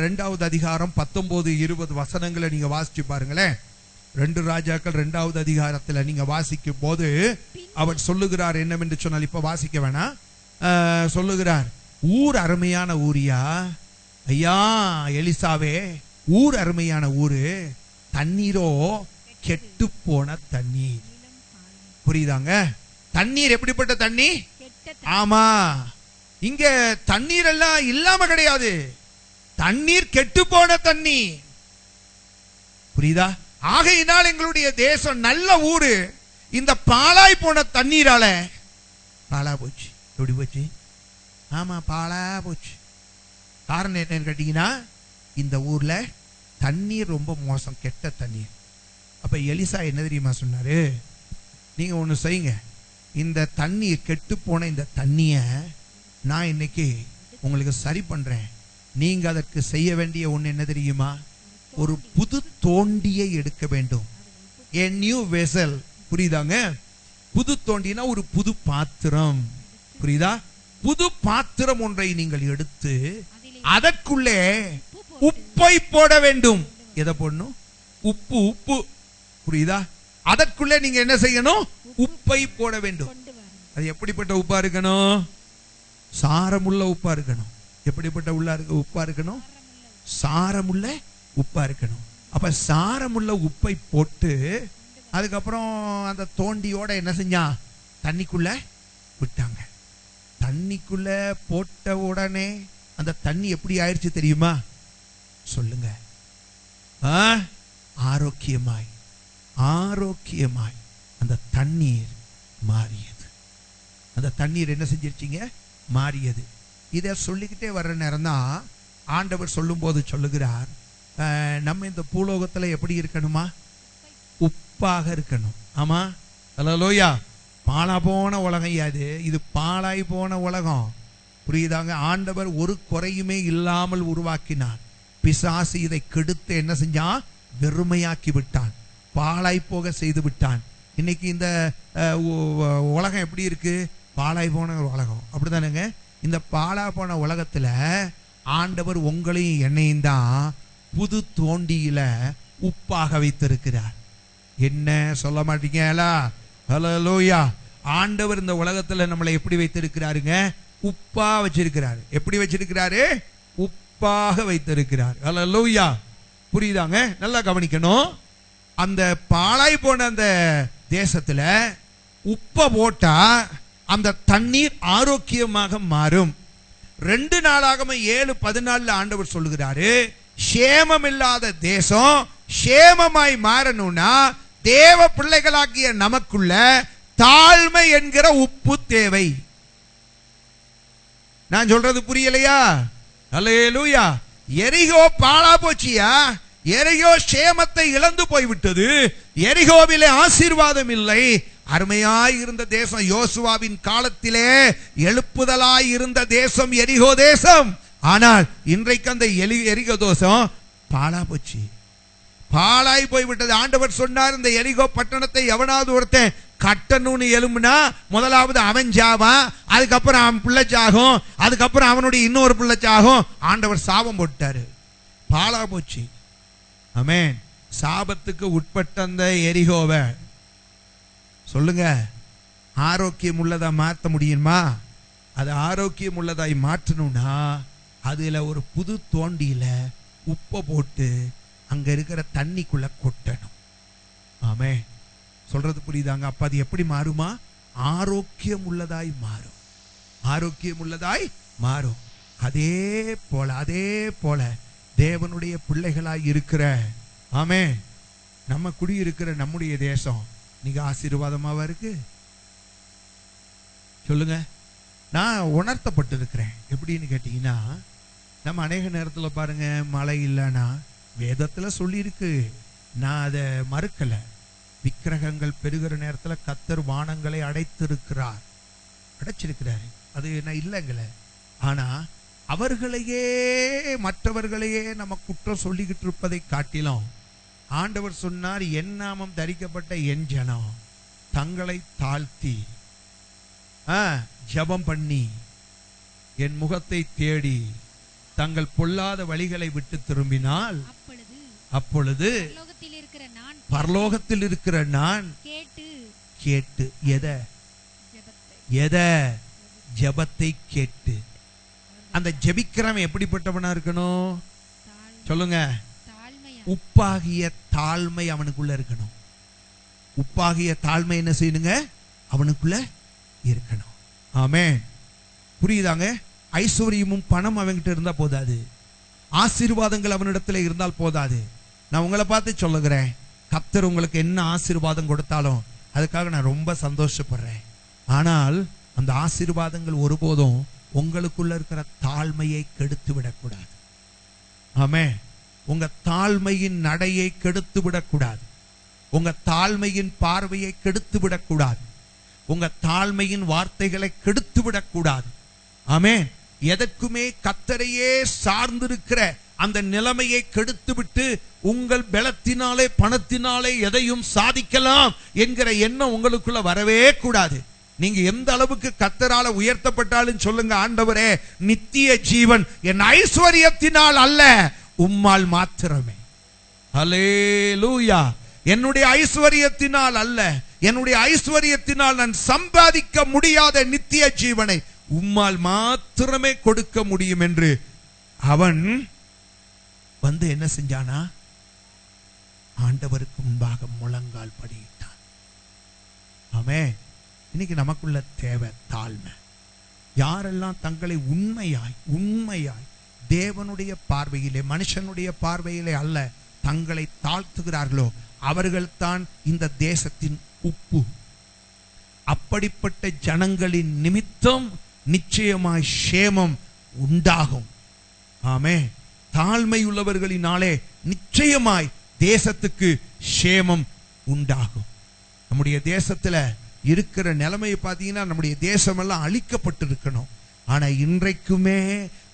2வது அதிகாரம் 19-20 வசனங்களை நீங்க வாசிச்சு பாருங்களேன். 2 ராஜாக்கள் 2வது அதிகாரத்துல நீங்க வாசிக்கும் போது அவர் சொல்லுகிறார் என்னவென்று சொன்னால், இப்ப வாசிக்க வேணாம், சொல்லுகிறார், ஊர் அருமையான ஊரியா, ஐயா எலிசாவே, ஊர் அருமையான ஊரு, தண்ணீரோ கெட்டு போன தண்ணீர். புரியுதாங்க? தண்ணீர் எப்படிப்பட்ட தண்ணி? ஆமா, இங்க தண்ணீர் எல்லாம் இல்லாம கிடையாது, தண்ணீர் கெட்டு போன தண்ணி. புரியுதா? ஆகையினால் எங்களுடைய தேசம் நல்ல ஊரு இந்த பாழாய் போன தண்ணீரால பாழா போச்சு. எப்படி போச்சு? ஆமா, பாழா போச்சு. காரணம் என்னன்னு கேட்டீங்கன்னா, இந்த ஊர்ல தண்ணீர் ரொம்ப மோசம், கெட்ட தண்ணீர். அப்ப எலிசா என்ன தெரியுமா சொன்னாரு? நீங்க ஒண்ணு செய்யுங்க, இந்த தண்ணீர் கெட்டு போன இந்த தண்ணிய நான் இன்னைக்கு உங்களுக்கு சரி பண்றேன். நீங்க அதற்கு செய்ய வேண்டிய ஒண்ணு என்ன தெரியுமா? ஒரு புது தோண்டியை எடுக்க வேண்டும். a new vessel. புரியுதாங்க? புது தோண்டினா ஒரு புது பாத்திரம். புரியுதா? புது பாத்திரம் ஒன்றை நீங்கள் எடுத்து அதற்குள்ளே உப்பை போட வேண்டும். எதை போடணும்? உப்பு. உப்பு. புரியுதா? அதற்குள்ளே நீங்க என்ன செய்யணும்? உப்பை போட வேண்டும். அது எப்படிப்பட்ட உப்பா இருக்கணும்? சாரமுள்ள உப்பா இருக்கணும். எப்படிப்பட்ட உப்பா இருக்கணும்? சாரமுள்ள உப்பா இருக்கணும். அப்ப சாரமுள்ள உப்பை போட்டு அதுக்கப்புறம் அந்த தோண்டியோட என்ன செஞ்சா? தண்ணிக்குள்ள விட்டாங்க. தண்ணிக்குள்ள போட்ட உடனே அந்த தண்ணி எப்படி ஆயிடுச்சு தெரியுமா? சொல்லுங்க. ஆரோக்கியமாய் ஆரோக்கியமாய் அந்த தண்ணீர் மாறியது. அந்த தண்ணீர் என்ன செஞ்சிருச்சீங்க? மாறியது. இதை சொல்லிக்கிட்டே வர்ற நேரம் தான் ஆண்டவர் சொல்லும் போது சொல்லுகிறார், நம்ம இந்த பூலோகத்துல எப்படி இருக்கணுமா? உப்பாக இருக்கணும். ஆமா, அல்லேலூயா. பாழா போன உலகம் இது பாழாய் போன உலகம். புரியுதாங்க? ஆண்டவர் ஒரு குறையுமே இல்லாமல் உருவாக்கினார். பிசாசு இதை கெடுத்து என்ன செஞ்சான்? வெறுமையாக்கி விட்டான், பாழாய் போக செய்து விட்டான். இன்னைக்கு இந்த உலகம் எப்படி இருக்கு? பாழாய் போன உலகம். அப்படிதானுங்க? இந்த பாழா போன உலகத்துல ஆண்டவர் உங்களையும் என்னையும் தான் புது தோண்டியில உப்பாக வைத்திருக்கிறார். என்ன சொல்ல மாட்டீங்களா? ஹல்லேலூயா. ஆண்டவர் இந்த உலகத்துல நம்மளை எப்படி வைத்திருக்கிறாருங்க? உப்பா வச்சிருக்கிறாரு. எப்படி வச்சிருக்கிறாரு? உப்பாக வைத்திருக்கிறார். ஹல்லேலூயா. புரியுதாங்க? நல்லா கவனிக்கணும். அந்த பாழாய் போன அந்த தேசத்துல உப்பை போட்டா அந்த தண்ணீர் ஆரோக்கியமாக மாறும். 2 நாளாகமம் 7:14 ஆண்டவர் சொல்லுகிறாரு, சேமம் இல்லாத தேசம் சேமமாய் மாறணும்னா தேவ பிள்ளைகளாகிய நமக்குள்ள தாழ்மை என்கிற உப்பு தேவை. நான் சொல்றது புரியலையா? அல்லேலூயா. எரிகோ பாழா போச்சியா? எரிகோ சேமத்தை இழந்து போய்விட்டது. எரிகோவிலே ஆசீர்வாதம் இல்லை. அருமையாய் இருந்த தேசம், யோசுவாவின் காலத்திலே எழுப்புதலாய் இருந்த தேசம் எரிகோ தேசம். ஆனால் இன்றைக்கு அந்த எரிகோ தேசம் பாழா போச்சு, பாழாய் போய்விட்டது. ஆண்டவர் சொன்னார், இந்த எரிகோ பட்டணத்தை எவனாவது ஒருத்தன் கட்டணும்னு எழும்புனா முதலாவது அவன் சாவான், அதுக்கப்புறம் அவன் பிள்ளை சாகும், அதுக்கப்புறம் அவனுடைய இன்னொரு பிள்ளை சாகும். ஆண்டவர் சாபம் போட்டாரு, பாழா போச்சு. ஆமென். சாபத்துக்கு உட்பட்ட அந்த எரிகோவை சொல்லுங்க, ஆரோக்கியம் உள்ளதா மாற்ற முடியுமா? அது ஆரோக்கியம் உள்ளதாய் மாற்றணும்னா அதுல ஒரு புது தோண்டியில உப்பை போட்டு அங்க இருக்கிற தண்ணிக்குள்ள கொட்டணும். ஆமே, சொல்றது புரியுதாங்க? அப்ப அது எப்படி மாறுமா? ஆரோக்கியம் உள்ளதாய் மாறும். ஆரோக்கியம் உள்ளதாய் மாறும். அதே போல தேவனுடைய பிள்ளைகளாய் இருக்கிற, ஆமே, நம்ம குடியிருக்கிற நம்முடைய தேசம் நீங்க ஆசீர்வாதமாவா இருக்கு? சொல்லுங்க. நான் உணர்த்தப்பட்டு இருக்கிறேன். எப்படின்னு கேட்டீங்கன்னா, நம்ம அநேக நேரத்தில் பாருங்க, மழை இல்லைன்னா வேதத்துல சொல்லி இருக்கு, நான் அதை மறுக்கல. விக்கிரகங்கள் பெருகிற நேரத்துல கர்த்தர் வானங்களை அடைத்திருக்கிறார், அடைச்சிருக்கிறாரு, அது என்ன இல்லைங்கள. ஆனா அவர்களையே மற்றவர்களையே நம்ம குற்றம் சொல்லிக்கிட்டு இருப்பதை காட்டிலும் ஆண்டவர் சொன்னார், என் நாமம் தரிக்கப்பட்ட என் ஜனம் தங்களை தாழ்த்தி ஜெபம் பண்ணி என் முகத்தை தேடி தங்கள் பொல்லாத வழிகளை விட்டு திரும்பினால் அப்பொழுது பரலோகத்தில் இருக்கிற நான் கேட்டு எதை ஜெபத்தை கேட்டு. அந்த ஜெபிக்கிறவன் எப்படிப்பட்டவனா இருக்கணும் சொல்லுங்க? உப்பாகிய தாழ்மை அவனுக்குள்ள இருக்கணும். உப்பாகிய தாழ்மை என்ன செய்யணுங்க? அவனுக்குள்ள இருக்கணும். ஆமென். புரியுதாங்க? ஐஸ்வர்யமும் பணம் அவன்கிட்ட இருந்தா போதாது, ஆசீர்வாதங்கள் அவனிடத்துல இருந்தால் போதாது. நான் உங்களை பார்த்து சொல்லுகிறேன், கர்த்தர் உங்களுக்கு என்ன ஆசீர்வாதம் கொடுத்தாலும் அதுக்காக நான் ரொம்ப சந்தோஷப்படுறேன். ஆனால் அந்த ஆசீர்வாதங்கள் ஒருபோதும் உங்களுக்குள்ள இருக்கிற தாழ்மையை கெடுத்து விடக்கூடாது. ஆமென். உங்க தாழ்மையின் நடையை கெடுத்து விடக்கூடாது. உங்க தாழ்மையின் பார்வையை கெடுத்து விடக்கூடாது. உங்க தாழ்மையின் வார்த்தைகளை கெடுத்து விடக்கூடாது. ஆமென். எதற்குமே கர்த்தரையே சார்ந்திருக்கிற அந்த நிலைமையை கெடுத்து விட்டு உங்கள் பலத்தினாலே பணத்தினாலே எதையும் சாதிக்கலாம் என்கிற எண்ணம் உங்களுக்குள்ள வரவே கூடாது. நீங்க எந்த அளவுக்கு கர்த்தரால உயர்த்தப்பட்டாலும் சொல்லுங்க, ஆண்டவரே நித்திய ஜீவன் என் ஐஸ்வர்யத்தினால் அல்ல, உம்மால் மாத்திரமே. ஹல்லேலூயா. என்னுடைய ஐஸ்வர்யத்தினால் அல்ல, என்னுடைய ஐஸ்வர்யத்தினால் நான் சம்பாதிக்க முடியாத நித்திய ஜீவனை உம்மால் மாத்திரமே கொடுக்க முடியும் என்று அவன் வந்து என்ன செஞ்சானா? ஆண்டவருக்கு முன்பாக முழங்கால் படியிட்டான். ஆமென். இன்னைக்கு நமக்குள்ள தேவை தாழ்மை. யாரெல்லாம் தங்களை உண்மையாய் தேவனுடைய பார்வையிலே மனுஷனுடைய பார்வையிலே அல்ல தங்களை தாழ்த்துகிறார்களோ அவர்கள் தான் இந்த தேசத்தின் உப்பு. அப்படிப்பட்ட ஜனங்களின் நிமித்தம் நிச்சயமாய் சேமம் உண்டாகும். ஆமென். தாழ்மை உள்ளவர்களினாலே நிச்சயமாய் தேசத்துக்கு சேமம் உண்டாகும். நம்முடைய தேசத்துல இருக்கிற நிலைமையை பார்த்தீங்கன்னா நம்முடைய தேசமெல்லாம் அழிக்கப்பட்டிருக்கணும். ஆனா இன்றைக்குமே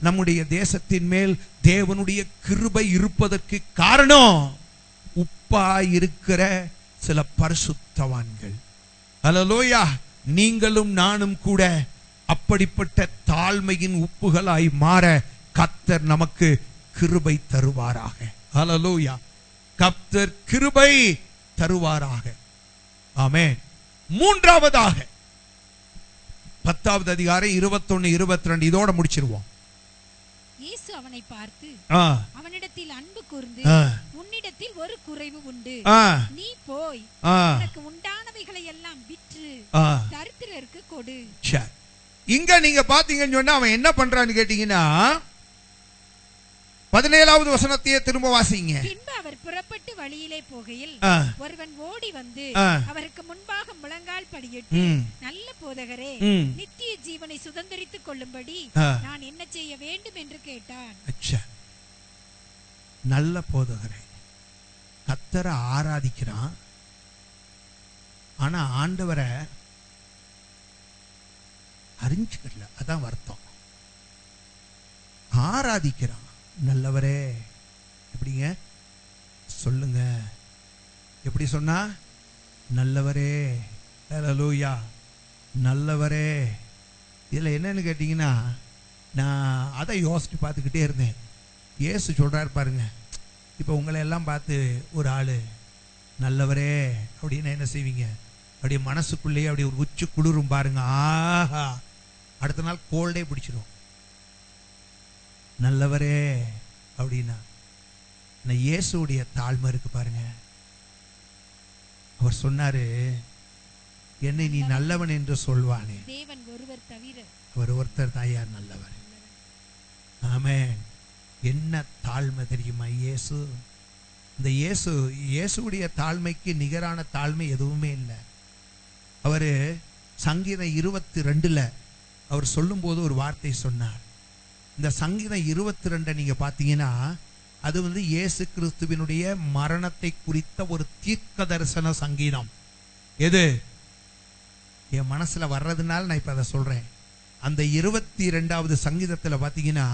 நம்முடைய தேசத்தின் மேல் தேவனுடைய கிருபை இருப்பதற்கு காரணம் உப்பாய் இருக்கிற சில பரிசுத்தவான்கள். அல்லேலூயா. நீங்களும் நானும் கூட அப்படிப்பட்ட தாழ்மையின் உப்புகளாய் மாற கர்த்தர் நமக்கு கிருபை தருவாராக. அல்லேலூயா. கர்த்தர் கிருபை தருவாராக. ஆமென். மூன்றாவதாக 10வது அதிகாரம் 21, 22 இதோட முடிச்சிருவோம். இயேசு அவனை பார்த்து அவனிடத்தில் அன்பு கூர்ந்து, உன்னிடத்தில் ஒரு குறைவு உண்டு, நீ போய் உனக்கு உண்டானவைகளை எல்லாம் விற்று தரித்திரருக்கு கொடு. இங்க நீங்க பாத்தீங்கன்னு சொன்னா அவன் என்ன பண்றான்னு கேட்டீங்கன்னா 17வது வசனத்தையே திரும்ப வாசிங்க. பின்பு அவர் புறப்பட்டு வழியிலே போகையில் ஒருவன் ஓடி வந்து அவருக்கு முன்பாக முழங்கால் படியிட்டு, நல்ல போதகரே, நித்திய ஜீவனை சுதந்தரித்துக் கொள்ளும்படி நான் என்ன செய்ய வேண்டும் என்று கேட்டான். நல்ல போதகரே, கர்த்தரை ஆராதிக்கிறான். ஆனா ஆண்டவரை அறிஞ்சுக்கல, அதான் வருத்தம். ஆராதிக்கிறான். நல்லவரே எப்படிங்க சொல்லுங்க? எப்படி சொன்னா? நல்லவரே. ஹல்லேலூயா. நல்லவரே. இதுல என்னன்னு கேட்டீங்கன்னா நான் அதை யோசிச்சு பார்த்துக்கிட்டே இருந்தேன். இயேசு சொல்றாரு பாருங்க, இப்ப உங்களை எல்லாம் பார்த்து ஒரு ஆளு நல்லவரே அப்படின்னு என்ன செய்வீங்க? அப்படியே மனசுக்குள்ளேயே அப்படியே ஒரு உச்சி குளிரும் பாருங்க. ஆஹா, அடுத்த நாள் கோல்டே பிடிச்சிடும். நல்லவரே அப்படின்னா இயேசுடைய தாழ்மை இருக்கு பாருங்க. அவர் சொன்னாரு, என்னை நீ நல்லவன் என்று சொல்வானே, தேவன் ஒருவர் தவிர அவர் ஒருத்தர் தாயார் நல்லவர். ஆமென். என்ன தாழ்மை தெரியுமா இயேசு? இந்த இயேசுடைய தாழ்மைக்கு நிகரான தாழ்மை எதுவுமே இல்லை. அவரு சங்கீதம் 22ல அவர் சொல்லும் போது ஒரு வார்த்தை சொன்னார். இந்த சங்கீதம் 22 நீங்க பாத்தீங்கன்னா அது இயேசு கிறிஸ்துவினுடைய மரணத்தை குறித்த ஒரு தீர்க்க தரிசன சங்கீதம். எது என் மனசுல வர்றதுனால நான் இப்ப அதை சொல்றேன். அந்த 22வது சங்கீதத்துல பாத்தீங்கன்னா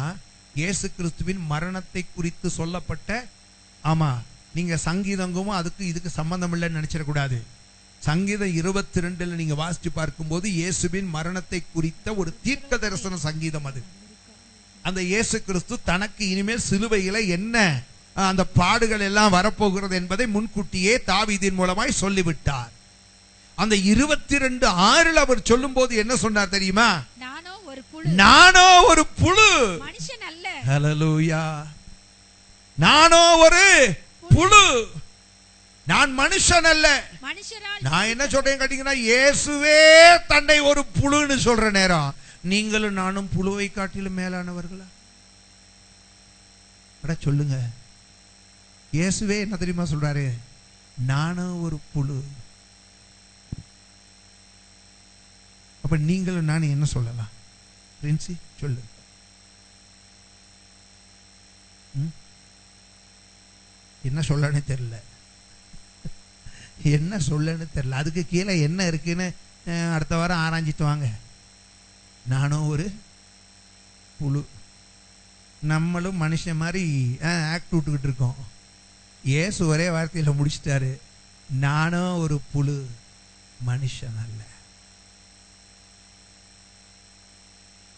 இயேசு கிறிஸ்துவின் மரணத்தை குறித்து சொல்லப்பட்ட, ஆமா நீங்க சங்கீதங்களும் அதுக்கு இதுக்கு சம்பந்தம் இல்லைன்னு நினைச்சிடக்கூடாது. சங்கீதம் 22ல நீங்க வாசிச்சு பார்க்கும்போது இயேசுவின் மரணத்தை குறித்த ஒரு தீர்க்க தரிசன சங்கீதம் அது. அந்த இயேசு கிறிஸ்து தனக்கு இனிமேல் சிலுவையில என்ன அந்த பாடுகள் எல்லாம் வரப்போகிறது என்பதை முன்கூட்டியே தாவீதின் மூலமாய் சொல்லிவிட்டார். அந்த 22:6 அவர் சொல்லும் போது என்ன சொன்னார் தெரியுமா? நானோ ஒரு புழு, மனுஷன் அல்ல. ஹல்லேலூயா. நானோ ஒரு புழு, நான் மனுஷன் அல்ல. நான் என்ன சொல்றேன் கேட்டீங்கன்னா, இயேசுவே தன்னை ஒரு புழுன்னு சொல்ற நேரம் நீங்களும் நானும் புழுவை காட்டிலும் மேலானவர்களா? சொல்லுங்க. இயேசுவே என்ன தெரியுமா சொல்றாரு? நானும் ஒரு புழு. அப்ப நீங்களும் நானும் என்ன சொல்லலாம்? பிரின்சி சொல்லு. என்ன சொல்லன்னு தெரியல, என்ன சொல்லன்னு தெரியல. அதுக்கு கீழே என்ன இருக்குன்னு அடுத்த வாரம் ஆராய்ஞ்சிட்டு வாங்க. நானும் ஒரு புழு. நம்மளும் மனுஷன் மாதிரி ஆக்ட் விட்டுக்கிட்டு இருக்கோம். இயேசு ஒரே வார்த்தையில முடிச்சிட்டாரு, நானும் ஒரு புழு, மனுஷன் அல்ல.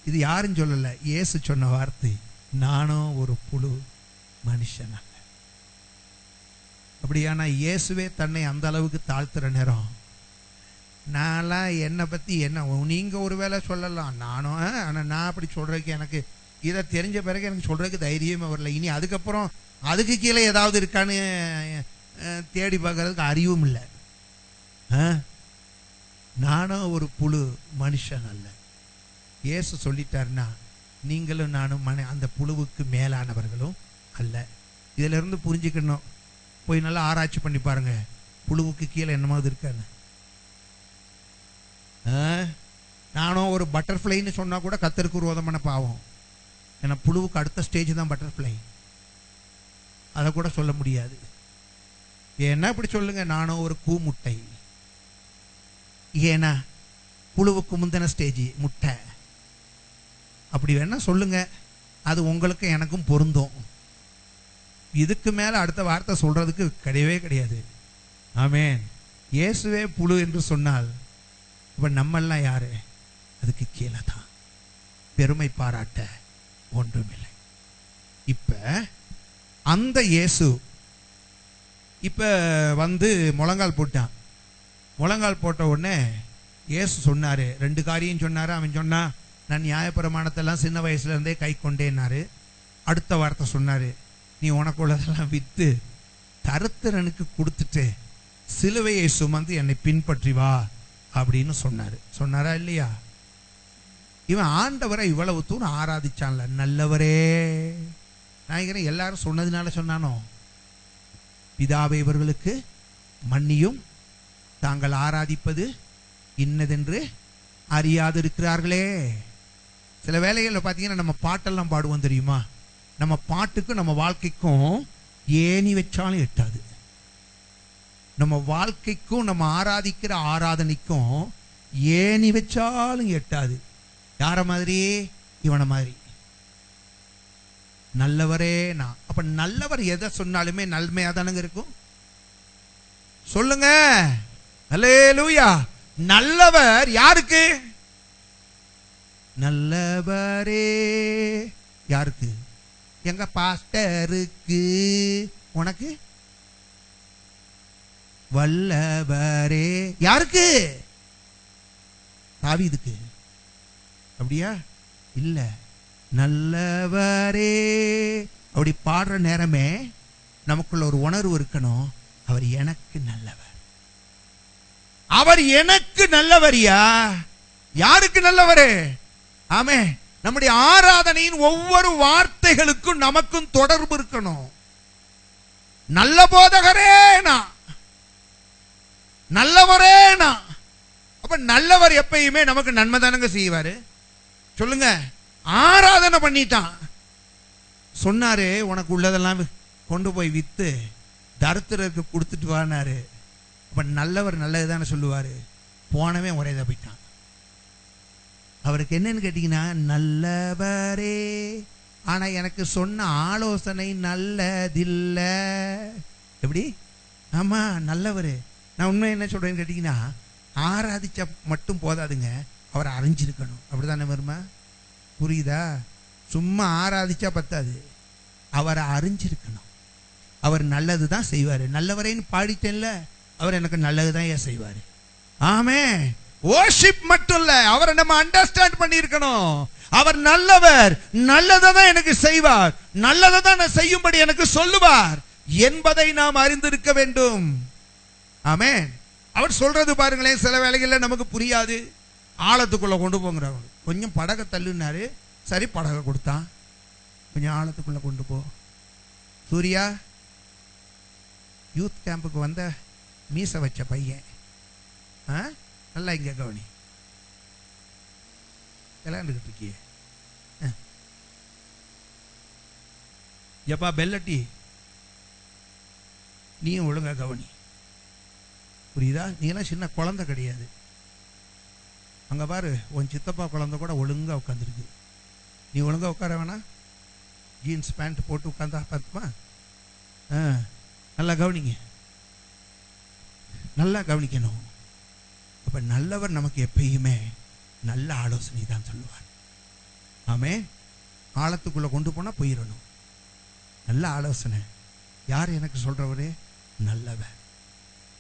இது யாரும் சொல்லல, இயேசு சொன்ன வார்த்தை. நானும் ஒரு புழு, மனுஷன் அல்ல. அப்படியானா இயேசுவே தன்னை அந்த அளவுக்கு தாழ்த்துற நேரம் நான்லாம் என்னை பத்தி என்ன நீங்க ஒருவேளை சொல்லலாம், நானும் ஆனா நான் அப்படி சொல்றதுக்கு எனக்கு இதை தெரிஞ்ச பிறகு எனக்கு சொல்றதுக்கு தைரியமே வரல. இனி அதுக்கப்புறம் அதுக்கு கீழே ஏதாவது இருக்கான்னு தேடி பார்க்கறதுக்கு அறிவும் இல்லை. நானும் ஒரு புழு, மனுஷன் அல்ல. இயேசு சொல்லிட்டாருன்னா நீங்களும் நானும் அந்த புழுவுக்கு மேலானவர்களும் அல்ல. இதுல இருந்து புரிஞ்சுக்கணும். போய் நல்லா ஆராய்ச்சி பண்ணி பாருங்க, புழுவுக்கு கீழே என்னமாவது இருக்கான்னு. நானும் ஒரு பட்டர்ஃப்ளைன்னு சொன்னா கூட கர்த்தருக்கு விரோதமான பாவம். ஏன்னா புழுவுக்கு அடுத்த ஸ்டேஜ் தான் பட்டர்ஃப்ளை. அதை கூட சொல்ல முடியாது. ஏன்னா இப்படி சொல்லுங்க, நானும் ஒரு கூமுட்டை. ஏன்னா புழுவுக்கு முந்தின ஸ்டேஜ் முட்டை. அப்படி வேணா சொல்லுங்க, அது உங்களுக்கு எனக்கும் பொருந்தும். இதுக்கு மேல அடுத்த வார்த்தை சொல்றதுக்கு கிடையவே கிடையாது. ஆமென். இயேசுவே புழு என்று சொன்னால் இப்ப நம்மெல்லாம் யாரு? அதுக்கு கீழே தான். பெருமை பாராட்ட ஒன்றுமில்லை. இப்ப அந்த இயேசு இப்ப முழங்கால் போட்டான். முழங்கால் போட்ட உடனே இயேசு சொன்னாரு, 2 காரியம் சொன்னாரு. அவன் சொன்னா, நான் நியாயப்பிரமாணத்தெல்லாம் சின்ன வயசுல இருந்தே கை கொண்டேன்னாரு. அடுத்த வார்த்தை சொன்னாரு, நீ உனக்குள்ளதெல்லாம் வித்து தருத்திரனுக்கு கொடுத்துட்டு சிலுவையை சுமந்து என்னை பின்பற்றி வா அப்படின்னு சொன்னாரு. சொன்னாரா இல்லையா? இவன் ஆண்டவரை இவ்வளவு தூரம் ஆராதிச்சான்ல, நல்லவரே. நான் எல்லாரும் சொன்னதுனால சொன்னானோ, பிதாவை இவர்களுக்கு மன்னியும், தாங்கள் ஆராதிப்பது இன்னதென்று அறியாதிருக்கிறார்களே. சில வேளைகளில் பார்த்தீங்கன்னா நம்ம பாட்டெல்லாம் பாடுவோம் தெரியுமா? நம்ம பாட்டுக்கும் நம்ம வாழ்க்கைக்கும் ஏணி வச்சாலும் எட்டாது. நம்ம வாழ்க்கைக்கும் நம்ம ஆராதிக்கிற ஆராதனைக்கும் ஏணி வச்சாலும் எட்டாது. யார மாதிரி? இவனை மாதிரி. நல்லவரே நான். அப்ப நல்லவர் எதை சொன்னாலுமே நன்மையா தானங்க இருக்கும். சொல்லுங்க அல்லேலூயா. நல்லவர் யாருக்கு? நல்லவரே யாருக்கு? எங்க பாஸ்டருக்கு. உனக்கு? வல்லவரே யாருக்கு? தாவீதுக்கு. அப்படியா? இல்ல, நல்லவரே. அப்படி பாடுற நேரமே நமக்குள்ள ஒரு உணர்வு இருக்கணும், அவர் எனக்கு நல்லவர். அவர் எனக்கு நல்லவரியா? யாருக்கு நல்லவரே? ஆமே. நம்முடைய ஆராதனையின் ஒவ்வொரு வார்த்தைகளுக்கும் நமக்கும் தொடர்பு இருக்கணும். நல்ல போதகரே நான், நல்லவரே நான். அப்ப நல்லவர் எப்பயுமே நமக்கு நன்மை தானங்க செய்வாரு. சொல்லுங்க. ஆராதனை பண்ணிட்டான், சொன்னாரு உனக்கு உள்ளதெல்லாம் கொண்டு போய் வித்து தரித்திரருக்கு கொடுத்துட்டு வானாரு. அப்ப நல்லவர் நல்லதுதானே சொல்லுவாரு. போனவே ஒரேதா போயிட்டான். அவருக்கு என்னன்னு கேட்டீங்கன்னா, நல்லவரே ஆனா எனக்கு சொன்ன ஆலோசனை நல்லதில்ல. எப்படி? ஆமா, நல்லவரு. நான் உண்மை என்ன சொல்றேன்னு கேட்டீங்கன்னா, ஆராதிச்சா மட்டும் போதாதுங்க, அவரை அறிஞ்சிருக்கணும். அப்படிதானே வருமா? புரியுதா? சும்மா ஆராதிச்சா பத்தாது, அவரை அறிஞ்சிருக்கணும். அவர் நல்லது தான் செய்வாரு. நல்லவரேன்னு பாடிட்டேன்ல, அவர் எனக்கு நல்லதுதான் ஏன் செய்வாரு. ஆமே, worship மட்டும் இல்ல, அவரை நம்ம அண்டர்ஸ்டாண்ட் பண்ணி இருக்கணும். அவர் நல்லவர், நல்லதான் எனக்கு செய்வார், நல்லதான் நான் செய்யும்படி எனக்கு சொல்லுவார் என்பதை நாம் அறிந்திருக்க வேண்டும். ஆமே. அவர் சொல்றது பாருங்களேன், சில வேளைகள்ல நமக்கு புரியாது. ஆழத்துக்குள்ள கொண்டு போங்கிறாங்க. கொஞ்சம் படகை தள்ளுனாரு, சரி படகை கொடுத்தான். கொஞ்சம் ஆழத்துக்குள்ள கொண்டு போ. சூர்யா யூத் கேம்புக்கு வந்த மீசை வச்ச பையன், நல்லா இங்க கவனி, விளையாண்டுகிட்டு இருக்கிய எப்பா பெல்லட்டி, நீயும் ஒழுங்கா கவனி. புரியுதா? நீ எல்லாம் சின்ன குழந்தை கிடையாது. அங்க பாரு, உன் சித்தப்பா குழந்தை கூட ஒழுங்கா உட்காந்துருக்கு. நீ ஒழுங்கா உட்கார வேணா? ஜீன்ஸ் பேண்ட் போட்டு உட்காந்தா பார்த்துமா? நல்லா கவனிங்க, நல்லா கவனிக்கணும். அப்ப நல்லவர் நமக்கு எப்பயுமே நல்ல ஆலோசனை தான் சொல்லுவார். ஆமே. ஆழத்துக்குள்ள கொண்டு போனா போயிடணும். நல்ல ஆலோசனை யார் எனக்கு சொல்றவரே? நல்லவர்.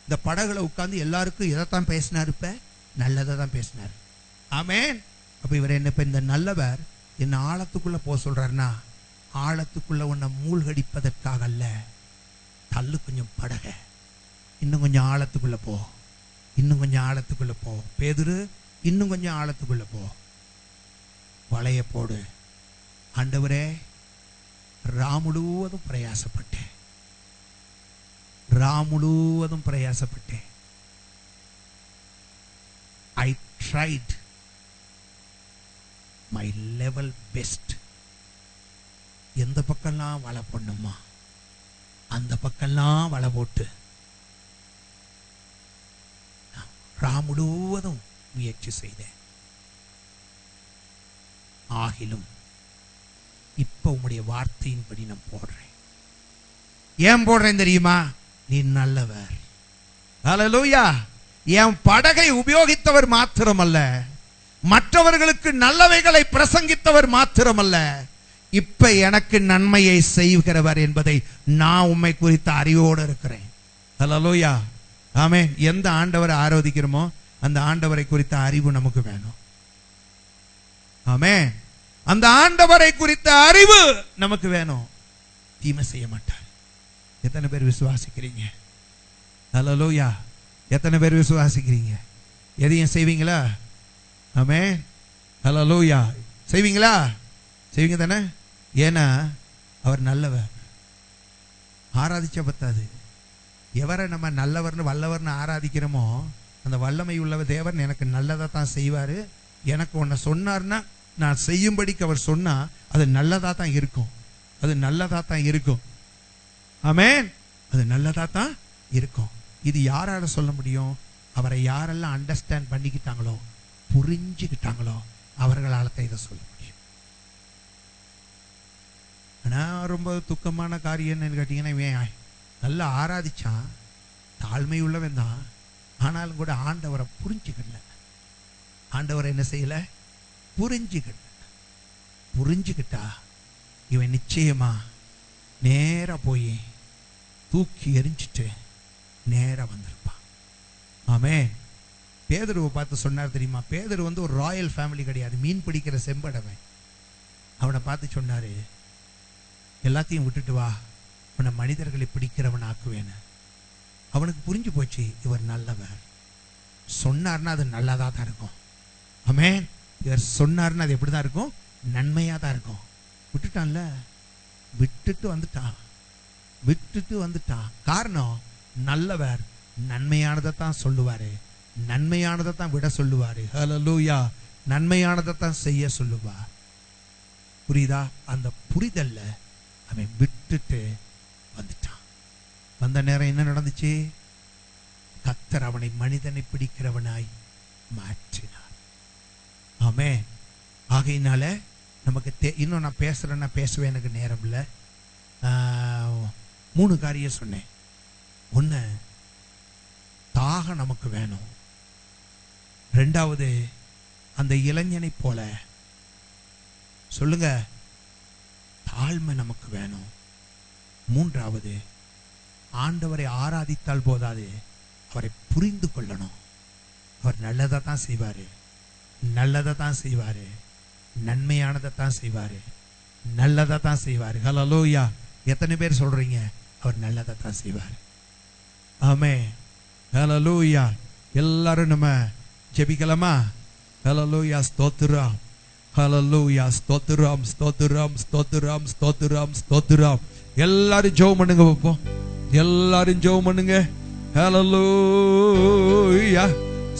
இந்த படகுல உட்கார்ந்து எல்லாருக்கும் எதைத்தான் பேசினார்? இப்ப நல்லதை தான் பேசினார். ஆமே. அப்ப இவர் என்ன, இப்ப இந்த நல்லவர் என்ன ஆழத்துக்குள்ள போக சொல்றாருன்னா, ஆழத்துக்குள்ள உன்னை மூழ்கடிப்பதற்காக அல்ல. தள்ளு கொஞ்சம் படக, இன்னும் கொஞ்சம் ஆழத்துக்குள்ள போ, இன்னும் கொஞ்சம் ஆழத்துக்குள்ள போ. பேதுரு, இன்னும் கொஞ்சம் ஆழத்துக்குள்ள போ, வளைய போடு. ஆண்டவரே, ராமுழுவதும் பிரயாசப்பட்டேன், ராமுழுவதும் பிரயாசப்பட்டேன். I tried my level best. எந்த பக்கம்லாம் வலை பண்ணுமா அந்த பக்கம்லாம் வலை போட்டு ராமுழுவதும் முயற்சி செய்தேன். ஆகிலும் இப்ப உம்முடைய வார்த்தையின்படி நான் போடுறேன். ஏன் போடுறேன் தெரியுமா? நீ நல்லவர். ஹல்லேலூயா. என் படகை உபயோகித்தவர் மாத்திரமல்ல, மற்றவர்களுக்கு நல்லவைகளை பிரசங்கித்தவர் மாத்திரமல்ல, இப்ப எனக்கு நன்மையை செய்கிறவர் என்பதை நான் உம்மை குறித்த அறிவோடு இருக்கிறேன். ஹல்லேலூயா. ஆமென். எந்த ஆண்டவரை ஆராதிக்கிறோமோ அந்த ஆண்டவரை குறித்த அறிவு நமக்கு வேணும். ஆமென். அந்த ஆண்டவரை குறித்த அறிவு நமக்கு வேணும். தீமை செய்ய மாட்டார். எத்தனை பேர் விசுவாசிக்கிறீங்க? ஹல்லேலூயா. எத்தனை பேர் விசுவாசிக்கிறீங்க? எதையும் செய்வீங்களா? ஆமென். ஹல்லேலூயா. செய்வீங்களா? செய்வீங்க தானே? ஏன்னா அவர் நல்லவர். ஆராதிச்ச பத்தாது, எவரை நம்ம நல்லவர்னு வல்லவர்னு ஆராதிக்கிறோமோ அந்த வல்லமை உள்ளவர் தேவன் எனக்கு நல்லதா தான் செய்வாரு. எனக்கு ஒன்ன சொன்னார்னா நான் செய்யும்படிக்கு அவர் சொன்னா அது நல்லதா தான் இருக்கும். அது நல்லதா தான் இருக்கும். ஆமென். அது நல்லதா தான் இருக்கும். இது யாரால சொல்ல முடியும்? அவரை யாரெல்லாம் அண்டர்ஸ்டாண்ட் பண்ணிக்கிட்டாங்களோ, புரிஞ்சுக்கிட்டாங்களோ, அவர்களால தான் இதை சொல்ல முடியும். ஆனா ரொம்ப துக்கமான காரியம் என்னன்னு கேட்டீங்கன்னா, இவன் நல்லா ஆராதிச்சான், தாழ்மை உள்ளவன் தான், ஆனாலும் கூட ஆண்டவரை புரிஞ்சுக்கல. ஆண்டவரை என்ன செய்யல? புரிஞ்சுக்கல. புரிஞ்சுக்கிட்டா இவன் நிச்சயமா நேரா போய் தூக்கி எரிஞ்சிட்டு நேரா வந்திருப்பான். ஆமென். பேதுருவை பார்த்து சொன்னார் தெரியுமா? பேதுரு ஒரு ராயல் ஃபேமிலி கிடையாது, மீன் பிடிக்கிற செம்படவன். அவனை பார்த்து சொன்னாரு, எல்லாத்தையும் விட்டுட்டு வா, உன்னை மனிதர்களை பிடிக்கிறவன் ஆக்குவேன்னு. அவனுக்கு புரிஞ்சு போச்சு, இவர் நல்லவர். சொன்னார்னா அது நல்லதா தான் இருக்கும். ஆமென். இவர் சொன்னார்னா அது எப்படிதான் இருக்கும்? நன்மையா தான் இருக்கும். விட்டுட்டான்ல, விட்டுட்டு வந்துட்டான், விட்டுட்டு வந்துட்டான். காரணம், நல்லவர் நன்மையானதை தான் சொல்லுவாரு, நன்மையானதை தான் விட சொல்லுவாரு. ஹல்லேலூயா. நன்மையானதை தான் செய்ய சொல்லுவார். புரியுதா? அந்த புரிதல்ல அவன் விட்டுட்டு அந்த நேரம் என்ன நடந்துச்சு? கர்த்தர் அவனை மனிதனை பிடிக்கிறவனாய் மாற்றினார். ஆமென். ஆகையினால நமக்கு இன்னும் நான் பேசுறேன்னா பேசவே எனக்கு நேரம் இல்லை. 3 காரியம் சொன்னேன். ஒன்று, தாகம் நமக்கு வேணும். 2வது, அந்த இளைஞனை போல சொல்லுங்க, தாழ்மை நமக்கு வேணும். 3வது, ஆண்டவரை ஆராதித்தால் போதாது, அவரை புரிந்து கொள்ளணும். அவர் நல்லதை தான் செய்வாரு, நல்லதை தான் செய்வாரு, நன்மையானதை தான் செய்வாரு, நல்லதை தான் செய்வாரு. ஹல்லேலூயா. எத்தனை பேர் சொல்றீங்க அவர் நல்லதை தான் செய்வாரு? ஆமென். ஹல்லேலூயா. எல்லாரும் நம்ம ஜெபிக்கலாமா? ஹல்லேலூயா. ஸ்தோத்திரம். ஹல்லேலூயா. ஸ்தோத்திரம், ஸ்தோத்திரம், ஸ்தோத்திரம், ஸ்தோத்திரம், ஸ்தோத்திரம். எல்லாரும் ஜெபம் பண்ணுங்க பாப்போம். எல்லாரும் ஜெபம் பண்ணுங்க. ஹல்லேலூயா.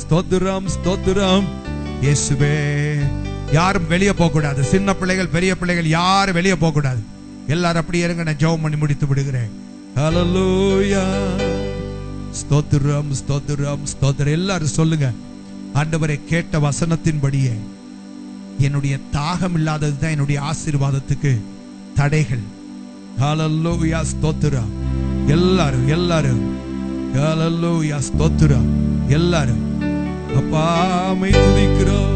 ஸ்தோத்திரம், ஸ்தோத்திரம். இயேசுவே. யாரும் வெளியே போக கூடாது. சின்ன பிள்ளைகள், பெரிய பிள்ளைகள் யாரும் வெளியே போக கூடாது. எல்லாரும் அப்படியே இருங்க. நான் ஜெபம் பண்ணி முடித்து விடுகிறேன். ஹல்லேலூயா. ஸ்தோத்திரம், ஸ்தோத்திரம், ஸ்தோத்திரம். எல்லாரும் சொல்லுங்க, ஆண்டவரே, கேட்ட வசனத்தின்படியே என்னுடைய தாகம் இல்லாதது தான் என்னுடைய ஆசீர்வாதத்துக்கு தடைகள். ஹல்லேலூயா. ஸ்தோத்திரம். எல்லாரும் எல்லாரும் ஹல்லேலூயா. ஸ்தோத்திரம். எல்லாரும் அப்பா மை துதிக்கிறோம்.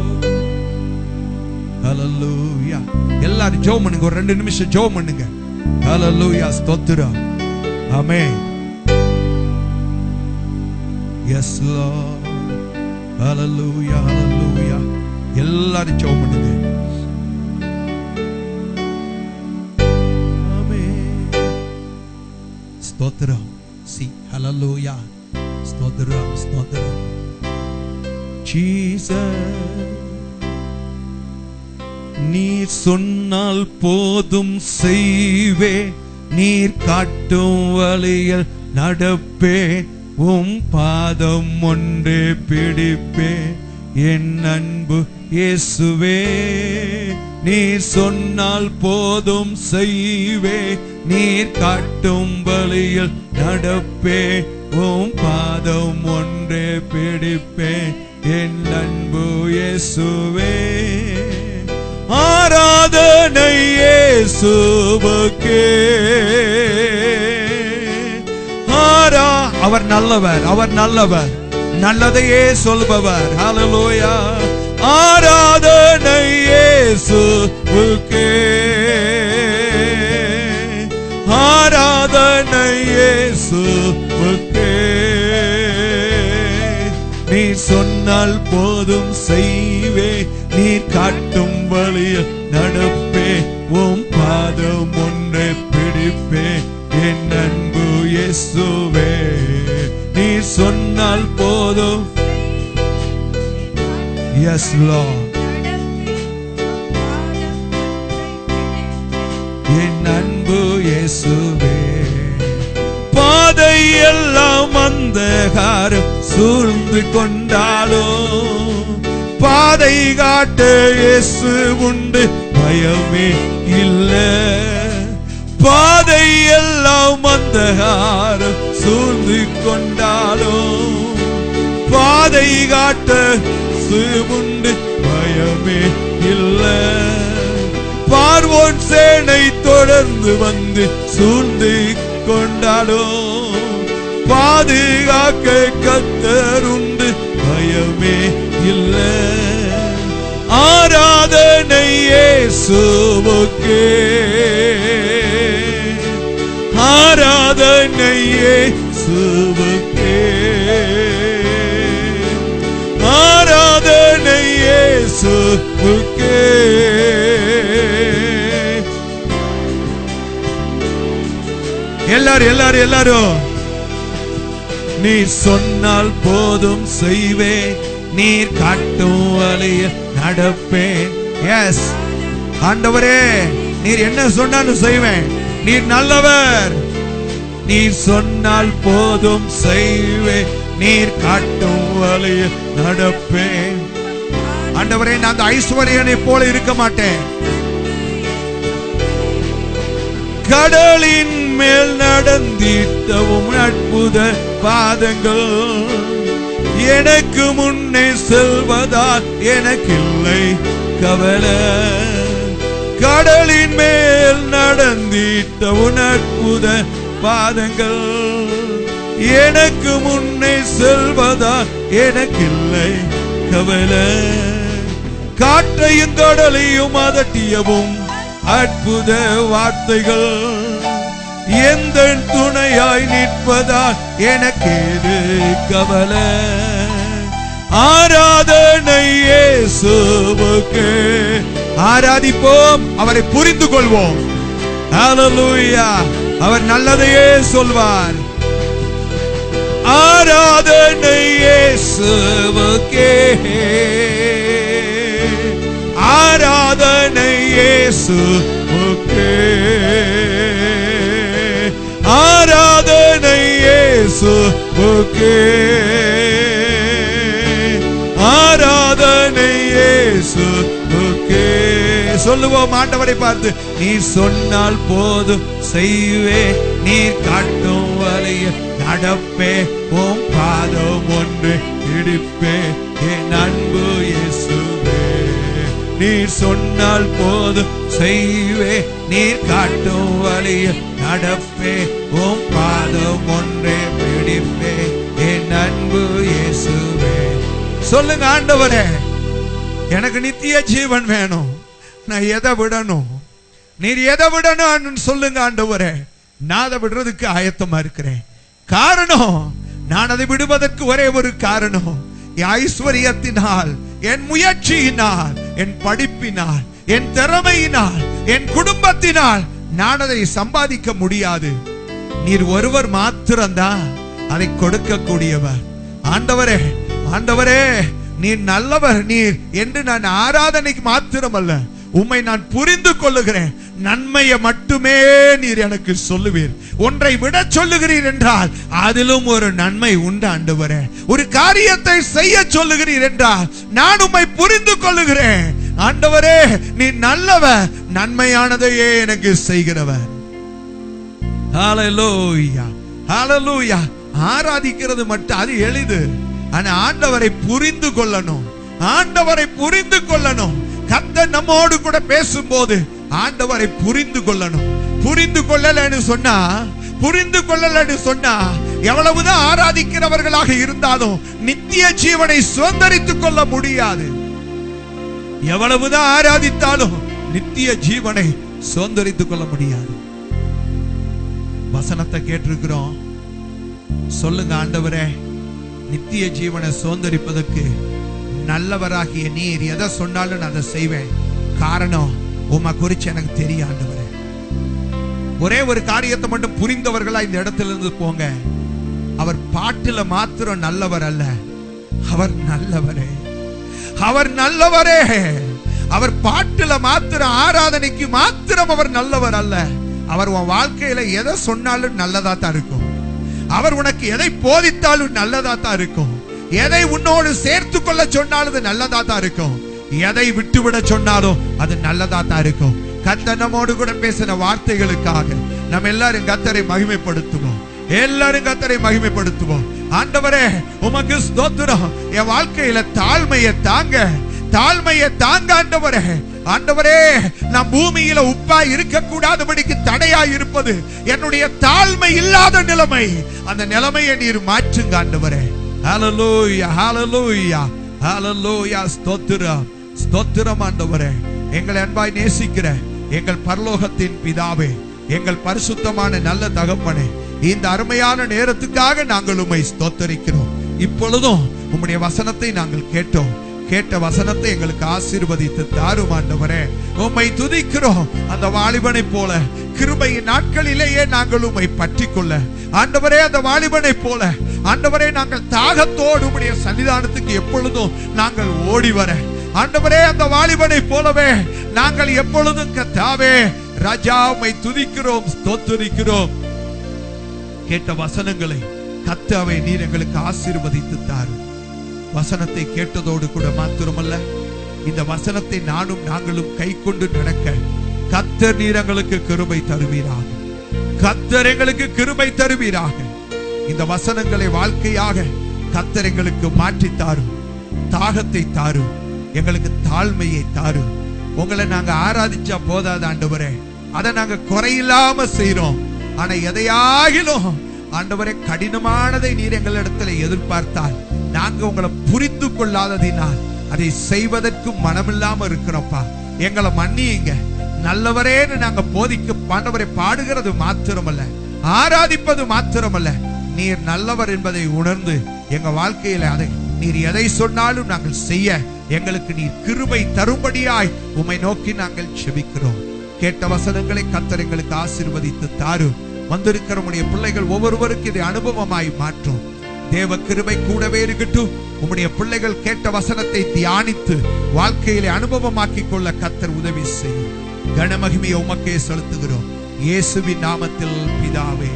ஹல்லேலூயா. எல்லாரும் ஜெபம் பண்ணுங்க. ஒரு 2 நிமிஷம் ஜெபம் பண்ணுங்க. ஹல்லேலூயா. ஸ்தோத்திரம். Amen. Yes lord. Hallelujah. Hallelujah. எல்லாரும் ஜெபம் பண்ணுங்க. ஆமென். ஸ்தோத்திரம். ஹல்லேலூயா. ஸ்தோத்திரம், ஸ்தோத்திரம். ஜீசஸ், நீர் சொன்னால் போதும் செய்வே, நீர் காட்டும் வழியில் நடப்பே, உம் பாதம் ஒன்றே பிடிப்பே, என் அன்பு இயேசுவே. நீர் சொன்னால் போதும் செய்வே, நீர் காட்டும் வழியில் நடப்பே, உம் பாதம் ஒன்றே பிடிப்பே, என் அன்பு இயேசுவே. ஆராதனை இயேசுவுக்கே. அவர் நல்லவர், அவர் நல்லவர், நல்லதையே சொல்பவர். ஹல்லேலூயா. ஆராதனை இயேசுவுக்கே. ஆராதனை இயேசுவுக்கே. நீ சொன்னால் போதும் செய்வே, நீர் காட்டும் வழியில் நடப்பே, உம் பாதம் ஒன்றை பிடிப்பே, என் அன்பு இயேசுவே. நீர் சொன்னால் போதும். S Lord. என் அன்பு இயேசுவே. பாதை எல்லாம் அந்தகாரம் சூழ்ந்து கொண்டாலும், பாதை காட்ட இயேசு உண்டு, பயமே இல்லை. பாதை எல்லாம் அந்தகாரம் சூழ்ந்து கொண்டாலும், பாதை காட்ட இயேசு உண்டு, பயமே இல்லை. பார்வோன் சேனை தொடர்ந்து வந்து சூழ்ந்து கொண்டாலும், பாதுகாக்க கர்த்தர் உண்டு, பயமே இல்லை. ஆராதனை இயேசுவுக்கே. ஆராதனை இயேசுவுக்கே. ஆராதனை இயேசுவுக்கே. எல்லாரும் எல்லாரும் எல்லாரும். நீ சொன்னால் போதும் செய்வே, நீர் காட்டும் வழியில் நடப்பேன். எஸ் ஆண்டவரே, நீர் என்ன சொன்னாலும் செய்வேன். நீர் நல்லவர். நீர் சொன்னால் போதும் செய்வேன், நீர் காட்டும் வழியில் நடப்பேன். ஆண்டவரே, நான் அந்த ஐஸ்வர்யனை போல இருக்க மாட்டேன். கடலின் மேல் நடந்திட்டவும் அற்புத பாதங்கள் எனக்கு முன்னே செல்வதால் எனக்கில்லை கவலை. கடலின் மேல் நடந்திட்டவும் அற்புத பாதங்கள் எனக்கு முன்னே செல்வதால் எனக்கில்லை கவலை. காற்றையும் கடலையும் அதட்டியவும் அற்புத வார்த்தைகள் எந்த துணையாய் நிற்பதால் எனக்கேது கவலை. ஆராதனை இயேசுவுக்கு. ஆராதிப்போம், அவரை புரிந்து கொள்வோம். ஹல்லேலூயா. அவர் நல்லதையே சொல்வார். ஆராதனை இயேசுவுக்கே, ஆராதனை இயேசுவுக்கே, ஆராதனை இயேசுவுக்கே, ஆராதனை இயேசுவுக்கே. சொல்லுவோம் ஆண்டவரை பார்த்து. நீ சொன்னால் போதும் செய்வே, நீர் காட்டும் வழிய நடப்பே, உம் பாதம் ஒன்று இடிப்பே, என் அன்பு இயேசுவே. நீர் சொன்னால் போதும் செய்வே, நீர் காட்டும் வழிய நடப்பே, உம் பாதம் ஒன்றே பிடிப்பே, என் அன்பு இயேசுவே. சொல்லுங்க ஆண்டவரே, எனக்கு நித்திய ஜீவன் வேணும். நான் எதை விடணும்? நீர் எதை விடணும் சொல்லுங்க ஆண்டவரே. நான் அதை விடுறதுக்கு ஆயத்தமா இருக்கிறேன். காரணம், நான் அதை விடுவதற்கு ஒரே ஒரு காரணம், என் ஐஸ்வர்யத்தினால், என் முயற்சியினால், என் படிப்பினால், என் திறமையினால், என் குடும்பத்தினால் நான் அதை சம்பாதிக்க முடியாது. நீர் ஒருவர் மாத்திரம்தான் அதை கொடுக்க கூடியவர். ஆண்டவரே, ஆண்டவரே, நீர் நல்லவர் நீர் என்று நான் ஆராதனைக்கு மாத்திரமல்ல, உம்மை நான் புரிந்து கொள்ளுகிறேன். நன்மையை மட்டுமே நீர் எனக்கு சொல்லுவீர். ஒன்றை விட சொல்லுகிறீர் என்றால் அதிலும் ஒரு நன்மை உண்டு ஆண்டவரே. ஒரு காரியத்தை செய்ய சொல்லுகிறீர் என்றால் நான் உம்மை புரிந்து கொள்ளுகிறேன். ஆண்டவரே, நீ நல்லவர், நன்மையானதையே எனக்கு செய்கிறவர். ஹல்லேலூயா, ஹல்லேலூயா. ஆராதிக்கிறது மட்டும் அது எளிது. ஆனா ஆண்டவரை புரிந்து கொள்ளணும், ஆண்டவரை புரிந்து கொள்ளணும். கர்த்தர் நம்மோடு கூட பேசும்போது ஆண்டவரை புரிந்து கொள்ளணும். புரிந்து கொள்ளலன்னு சொன்னா, புரிந்து கொள்ளலன்னு சொன்னா எவ்வளவுதான் ஆராதிக்கிறவர்களாக இருந்தாலும் நித்திய ஜீவனை சுதந்தரித்துக் கொள்ள முடியாது. எவ்வளவுதான் ஆராதித்தாலும் நித்திய ஜீவனை சுதந்தரித்துக் கொள்ள முடியாது. வசனத்தை கேட்டிருக்கிறோம். சொல்லுங்க ஆண்டவரே, நித்திய ஜீவனை சுதந்தரிப்பதற்கு நல்லவராகிய நீர் எதை சொன்னாலும் நான் அதை செய்வேன். காரணம், உம்மை குறிச்சு எனக்கு தெரியும் ஆண்டவரே. ஒரே ஒரு காரியத்தை மட்டும் புரிந்தவர்களா இந்த இடத்துல இருந்து போங்க. அவர் பாட்டுல மாத்திரம் நல்லவர் அல்ல, அவர் நல்லவரே, அவர் நல்லவரே. அவர் பாட்டுல மாத்திரம், ஆராதனைக்கு மாத்திரம் அவர் நல்லவர் அல்ல. அவர் உன் வாழ்க்கையில எதை சொன்னாலும் நல்லதா தான் இருக்கும். அவர் உனக்கு எதை போதித்தாலும் நல்லதா தான் இருக்கும். எதை உன்னோடு சேர்த்து கொள்ள சொன்னாலும் அது நல்லதா தான் இருக்கும். எதை விட்டுவிட சொன்னாலும் அது நல்லதா தான் இருக்கும். கர்த்தர் நம்மோடு கூட பேசின வார்த்தைகளுக்காக நம்ம எல்லாரும் கர்த்தரை மகிமைப்படுத்துவோம். எல்லாரும் கர்த்தரை மகிமைப்படுத்துவோம். ஆண்டவரே, உமக்கு ஸ்தோத்திரம். என் வாழ்க்கையில தாழ்மையை தாங்க, தாழ்மையை தாங்க ஆண்டவரே. ஆண்டவரே, நான் பூமியில உப்பா இருக்க கூடாதபடிக்கு தடையா இருப்பது என்னுடைய தாழ்மை இல்லாத நிலைமை. அந்த நிலைமையை நீர் மாற்றுங்க ஆண்டவரே. ஹல்லேலூயா, ஹல்லேலூயா, ஹல்லேலூயா. ஸ்தோத்திரம், ஸ்தோத்திரம் ஆண்டவரே. எங்களை அன்பாய் நேசிக்கிற எங்கள் பரலோகத்தின் பிதாவே, எங்கள் பரிசுத்தமான நல்ல தகப்பனே, இந்த அருமையான நேரத்துக்காக நாங்கள் உம்மை ஸ்தோத்தரிக்கிறோம். இப்பொழுதும் உம்முடைய வசனத்தை நாங்கள் கேட்டோம். கேட்ட வசனத்தை எங்களுக்கு ஆசீர்வதித்து தாரும் ஆண்டவரே. உம்மை துதிக்கிறோம். அந்த வாலிபனை போல கிருபையின் நாட்களிலேயே நாங்கள் உம்மை பற்றிக்கொள்ள ஆண்டவரே, அந்த வாலிபனை போல ஆண்டவரே, நாங்கள் தாகத்தோடு உம்முடைய சன்னிதானத்துக்கு எப்பொழுதும் நாங்கள் ஓடி வர ஆண்டவரே, அந்த வாலிபனை போலவே நாங்கள் எப்பொழுதும் கர்த்தாவே ராஜா உம்மை துதிக்கிறோம், ஸ்தோத்திரிக்கிறோம். கேட்ட வசனங்களை கர்த்தாவே நீர் எங்களுக்கு ஆசீர்வதித்து தாரும். வசனத்தை கேட்டதோடு கூட மாத்திரமல்ல, இந்த வசனத்தை நானும் நாங்களும் கை கொண்டு நடக்க கர்த்தர் நீர் எங்களுக்கு கிருபை தருவீராக. கர்த்தர் எங்களுக்கு கிருபை தருவீராக. இந்த வசனங்களை வாழ்க்கையாக கர்த்தர் எங்களுக்கு மாற்றி தாரும். தாகத்தை தாரும், எங்களுக்கு தாழ்மையை தாரும். உங்களை நாங்க ஆராதிச்சா போதாது ஆண்டவரே, அதை நாங்க குறையில்லாம செய்யறோம். ஆனா எதையாகிலும் ஆண்டவரே, கடினமானதை நீர் எங்களிடத்துல எதிர்பார்த்தால் நாங்க உங்களை புரிந்து கொள்ளாததினால் அதை செய்வதற்கு மனமில்லாம இருக்கிறோம்ப்பா. எங்களை மன்னியுங்க. நல்லவரேன்னு நாங்க போதிக்க ஆண்டவரை பாடுகிறது மாத்திரமல்ல, ஆராதிப்பது மாத்திரமல்ல, நீர் நல்லவர் என்பதை உணர்ந்து எங்க வாழ்க்கையில அதை நீர் எதை சொன்னாலும் நாங்கள் செய்ய எங்களுக்கு நீர் கிருபை தரும்படியாய் உம்மை நோக்கி நாங்கள் செபிக்கிறோம். கேட்ட வசனங்களை கர்த்தர் எங்களுக்கு ஆசீர்வதித்து தாரும். வந்திருக்கிற உம்முடைய பிள்ளைகள் ஒவ்வொருவருக்கு இதை அனுபவமாய் மாற்றும். தேவ கிருபை கூடவே இருக்கட்டும். உம்முடைய பிள்ளைகள் கேட்ட வசனத்தை தியானித்து வாழ்க்கையிலே அனுபவமாக்கிக் கொள்ள கர்த்தர் உதவி செய்யும். கனமகிமையை உமக்கே செலுத்துகிறோம், இயேசுவின் நாமத்தில் பிதாவே.